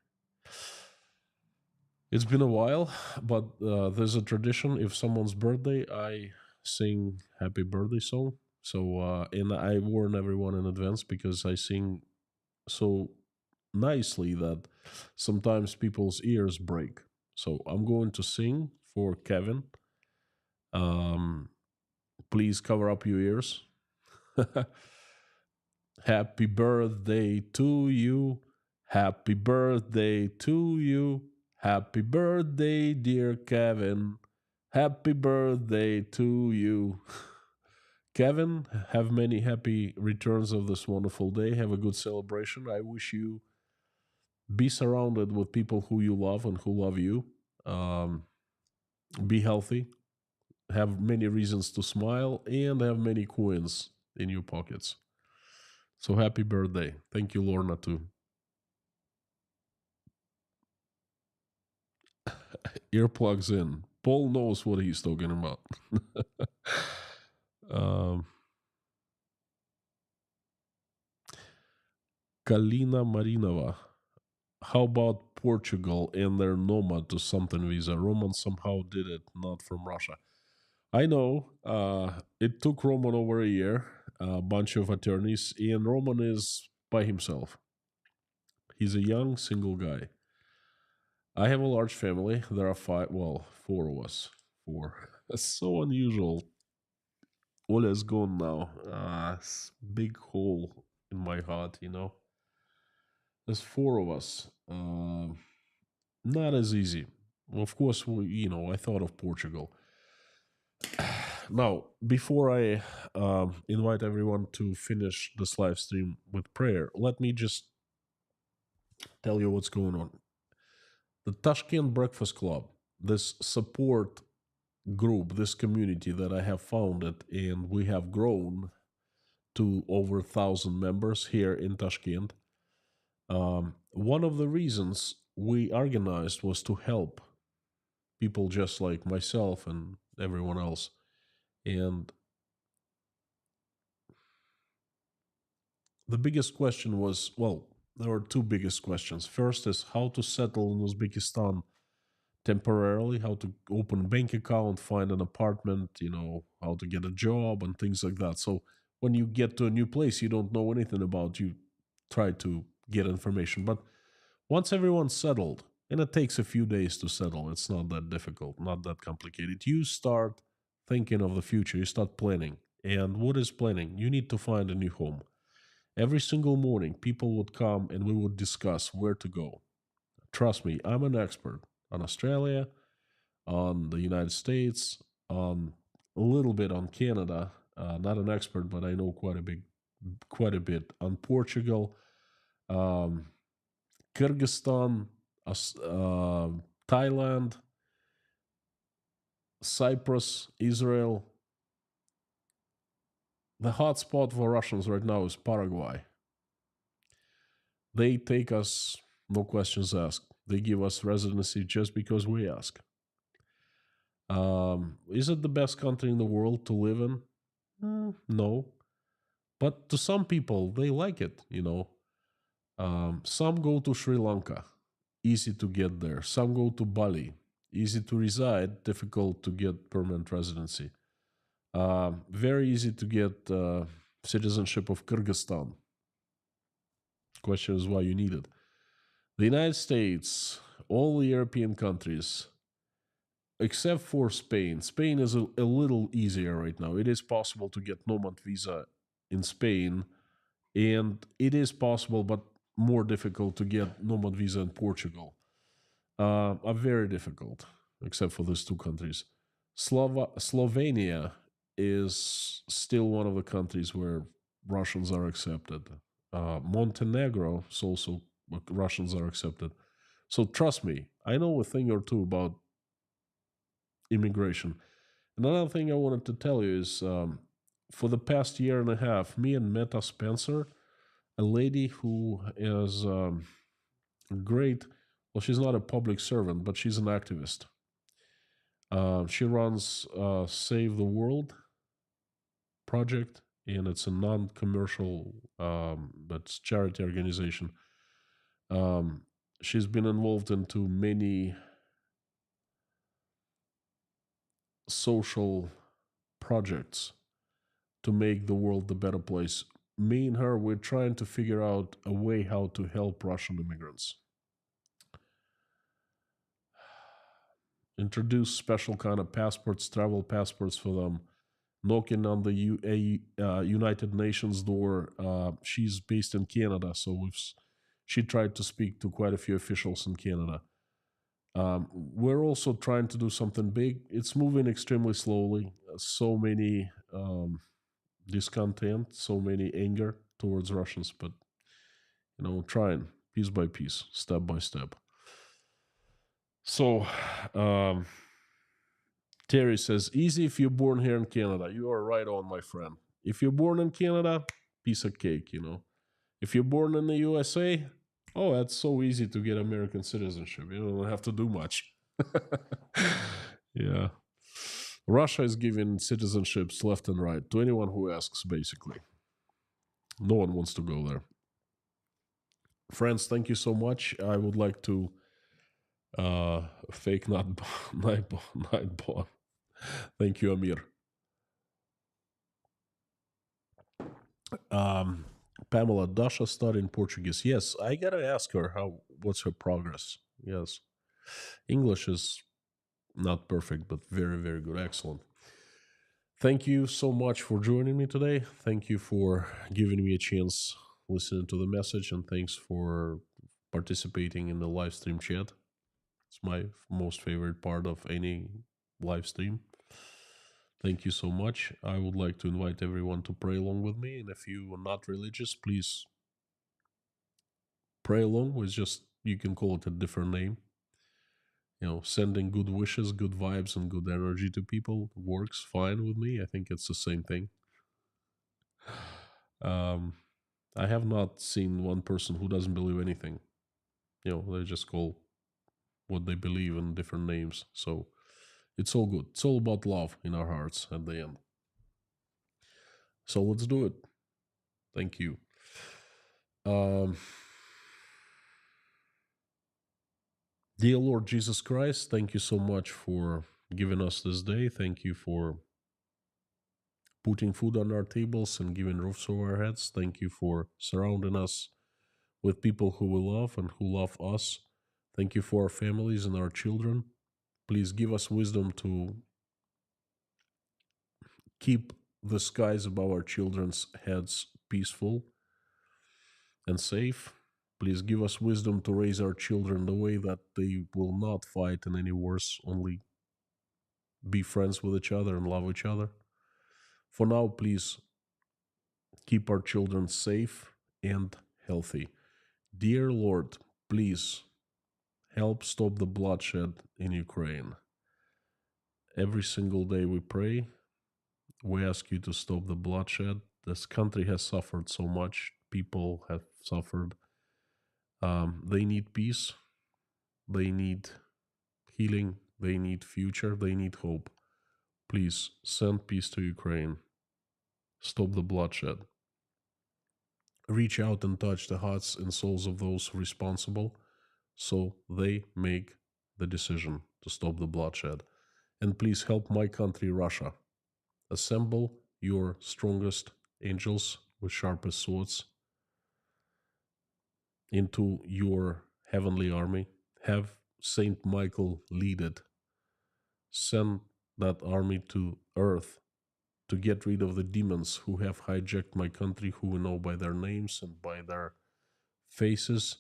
It's been a while, but there's a tradition. If someone's birthday, I sing happy birthday song. So, and I warn everyone in advance because I sing so nicely that sometimes people's ears break. So I'm going to sing for Kevin. Please cover up your ears. Happy birthday to you. Happy birthday to you. Happy birthday, dear Kevin. Happy birthday to you. Kevin, have many happy returns of this wonderful day. Have a good celebration. I wish you be surrounded with people who you love and who love you. Be healthy. Have many reasons to smile and have many coins in your pockets. So happy birthday. Thank you, Lorna, too. Earplugs in. Paul knows what he's talking about. Kalina Marinova. How about Portugal and their nomad to something visa? Roman somehow did it, not from Russia. I know. It took Roman over a year, a bunch of attorneys, and Roman is by himself. He's a young single guy. I have a large family. There are five, well, four of us. Four. That's so unusual. Ola's gone now. Big hole in my heart, you know. There's four of us. Not as easy. Of course, I thought of Portugal. Now, before I invite everyone to finish this live stream with prayer, let me just tell you what's going on. The Tashkent Breakfast Club, this support group, this community that I have founded, and we have grown to over 1,000 members here in Tashkent. One of the reasons we organized was to help people just like myself and everyone else. And the biggest question was, well, there were two biggest questions. First is how to settle in Uzbekistan temporarily, how to open a bank account, find an apartment, how to get a job and things like that. So when you get to a new place you don't know anything about, you try to get information. But once everyone's settled, and it takes a few days to settle, it's not that difficult, not that complicated, you start thinking of the future, you start planning. And what is planning? You need to find a new home. Every single morning, people would come and we would discuss where to go. Trust me, I'm an expert on Australia, on the United States, on a little bit on Canada. Not an expert, but I know quite a bit on Portugal, Kyrgyzstan, Thailand, Cyprus, Israel. The hot spot for Russians right now is Paraguay. They take us, no questions asked. They give us residency just because we ask. Is it the best country in the world to live in? No. But to some people, they like it, Some go to Sri Lanka, easy to get there. Some go to Bali, easy to reside, difficult to get permanent residency. Very easy to get citizenship of Kyrgyzstan. Question is why you need it. The United States, all the European countries, except for Spain. Spain is a little easier right now. It is possible to get nomad visa in Spain, and it is possible, but more difficult to get nomad visa in Portugal. Are very difficult, except for these two countries. Slovenia is still one of the countries where Russians are accepted. Montenegro is also where Russians are accepted. So trust me, I know a thing or two about immigration. Another thing I wanted to tell you is for the past year and a half, me and Meta Spencer, a lady who is great, well, she's not a public servant, but she's an activist. She runs Save the World project, and it's a non-commercial, but charity organization. She's been involved into many social projects to make the world a better place. Me and her, we're trying to figure out a way how to help Russian immigrants. Introduce special kind of passports, travel passports for them, knocking on the United Nations door. She's based in Canada, so she tried to speak to quite a few officials in Canada. We're also trying to do something big. It's moving extremely slowly. So many discontent, so many anger towards Russians, but trying piece by piece, step by step. So, Terry says, easy if you're born here in Canada. You are right on, my friend. If you're born in Canada, piece of cake, If you're born in the USA, oh, that's so easy to get American citizenship. You don't have to do much. Yeah. Russia is giving citizenships left and right to anyone who asks, basically. No one wants to go there. Friends, thank you so much. I would like to fake not Nightbot. Thank you, Amir. Um, Pamela, Dasha studying Portuguese. Yes, I gotta ask her what's her progress. Yes, English is not perfect, but very, very good. Excellent. Thank you so much for joining me today. Thank you for giving me a chance listening to the message, and thanks for participating in the live stream chat. It's my most favorite part of any live stream. Thank you so much. I would like to invite everyone to pray along with me. And if you are not religious, please pray along with just, you can call it a different name. Sending good wishes, good vibes, and good energy to people works fine with me. I think it's the same thing. I have not seen one person who doesn't believe anything. They just call what they believe in different names. So it's all good. It's all about love in our hearts at the end. So let's do it. Thank you. Dear Lord Jesus Christ, thank you so much for giving us this day. Thank you for putting food on our tables and giving roofs over our heads. Thank you for surrounding us with people who we love and who love us. Thank you for our families and our children. Please give us wisdom to keep the skies above our children's heads peaceful and safe. Please give us wisdom to raise our children the way that they will not fight in any wars, only be friends with each other and love each other. For now, please keep our children safe and healthy. Dear Lord, please help stop the bloodshed in Ukraine. Every single day we pray, we ask you to stop the bloodshed. This country has suffered so much. People have suffered. They need peace. They need healing. They need future. They need hope. Please send peace to Ukraine. Stop the bloodshed. Reach out and touch the hearts and souls of those responsible so they make the decision to stop the bloodshed. And please help my country, Russia. Assemble your strongest angels with sharpest swords into your heavenly army. Have Saint Michael lead it. Send that army to earth to get rid of the demons who have hijacked my country, who we know by their names and by their faces.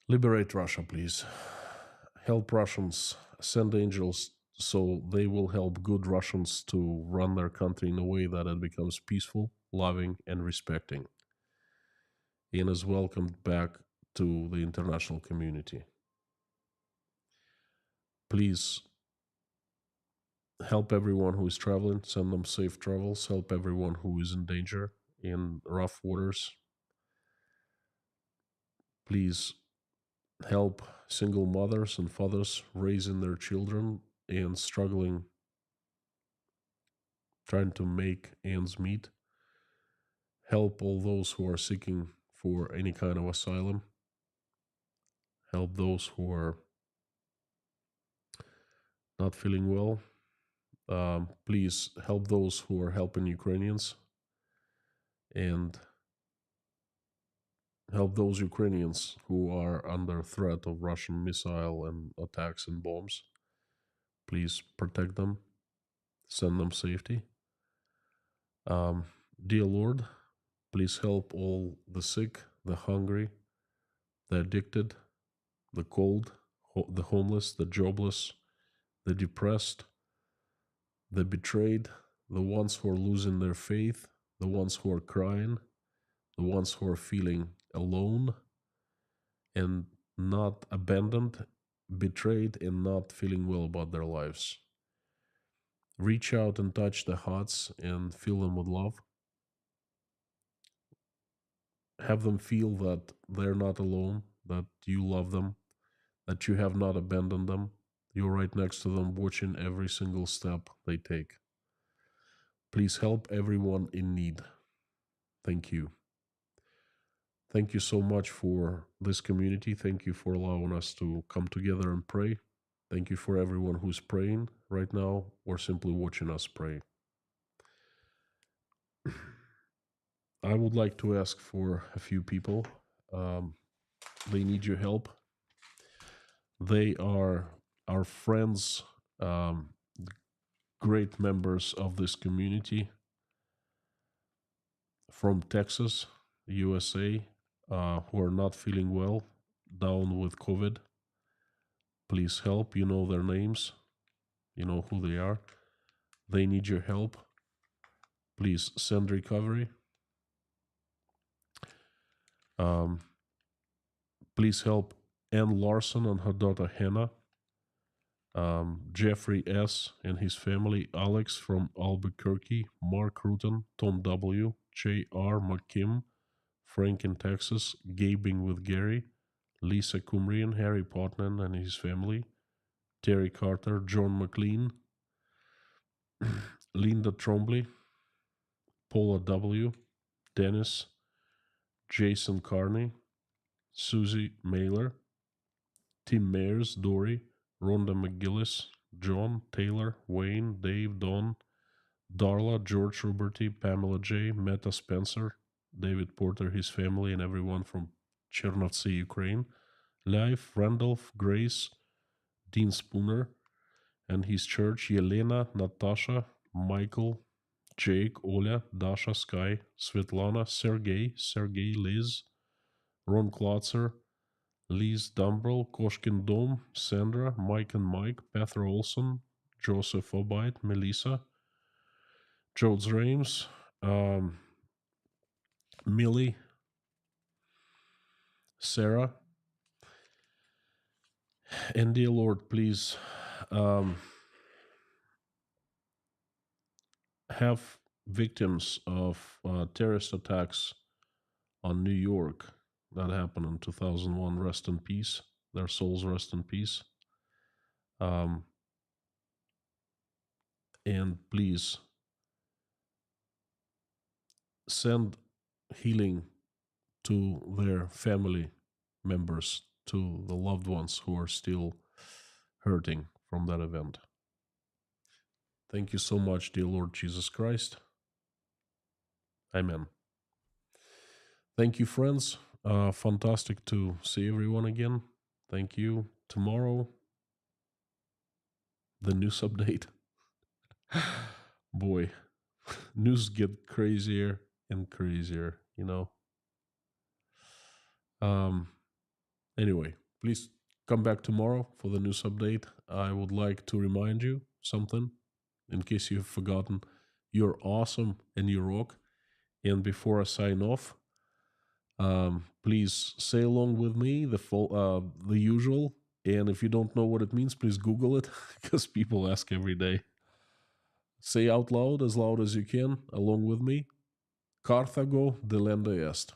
Liberate Russia, please. Help Russians. Send angels so they will help good Russians to run their country in a way that it becomes peaceful, loving, and respecting, and is welcomed back to the international community. Please help everyone who is traveling, send them safe travels, help everyone who is in danger in rough waters. Please help single mothers and fathers raising their children and struggling, trying to make ends meet. Help all those who are seeking for any kind of asylum. Help those who are not feeling well. Please help those who are helping Ukrainians, and help those Ukrainians who are under threat of Russian missile and attacks and bombs. Please protect them, send them safety. Dear Lord, please help all the sick, the hungry, the addicted, the cold, the homeless, the jobless, the depressed, the betrayed, the ones who are losing their faith, the ones who are crying, the ones who are feeling alone and not abandoned, betrayed, and not feeling well about their lives. Reach out and touch their hearts and fill them with love. Have them feel that they're not alone, that you love them, that you have not abandoned them. You're right next to them, watching every single step they take. Please help everyone in need. Thank you. Thank you so much for this community. Thank you for allowing us to come together and pray. Thank you for everyone who's praying right now or simply watching us pray. I would like to ask for a few people. They need your help. They are our friends, great members of this community from Texas, USA, who are not feeling well, down with COVID. Please help. You know their names. You know who they are. They need your help. Please send recovery. Please help Ann Larson and her daughter Hannah. Jeffrey S. and his family, Alex from Albuquerque, Mark Rutan, Tom W., J.R. McKim, Frank in Texas, Gabing with Gary, Lisa Cumrian, Harry Potnan and his family, Terry Carter, John McLean, Linda Trombley, Paula W., Dennis, Jason Carney, Susie Mailer, Tim Mayers, Dory, Rhonda McGillis, John, Taylor, Wayne, Dave, Don, Darla, George Ruberty, Pamela J., Meta Spencer, David Porter, his family, and everyone from Chernovtsi, Ukraine, Leif, Randolph, Grace, Dean Spooner, and his church, Yelena, Natasha, Michael, Jake, Oля, Dasha, Sky, Svetlana, Sergey, Liz, Ron Klotzer, Liz Dumbrell, Koshkin Dom, Sandra, Mike and Mike, Petra Olson, Joseph Obite, Melissa, Jodes Rames, Millie, Sarah, and dear Lord, please have victims of terrorist attacks on New York that happened in 2001 rest in peace. Their souls rest in peace. And please send healing to their family members, to the loved ones who are still hurting from that event. Thank you so much, dear Lord Jesus Christ. Amen. Thank you, friends. Fantastic to see everyone again. Thank you. Tomorrow, the news update. Boy, news get crazier and crazier, you know. Anyway, please come back tomorrow for the news update. I would like to remind you something, in case you've forgotten. You're awesome and you rock. And before I sign off, please say along with me the usual. And if you don't know what it means, please Google it, because people ask every day. Say out loud as you can, along with me. Carthago delenda est.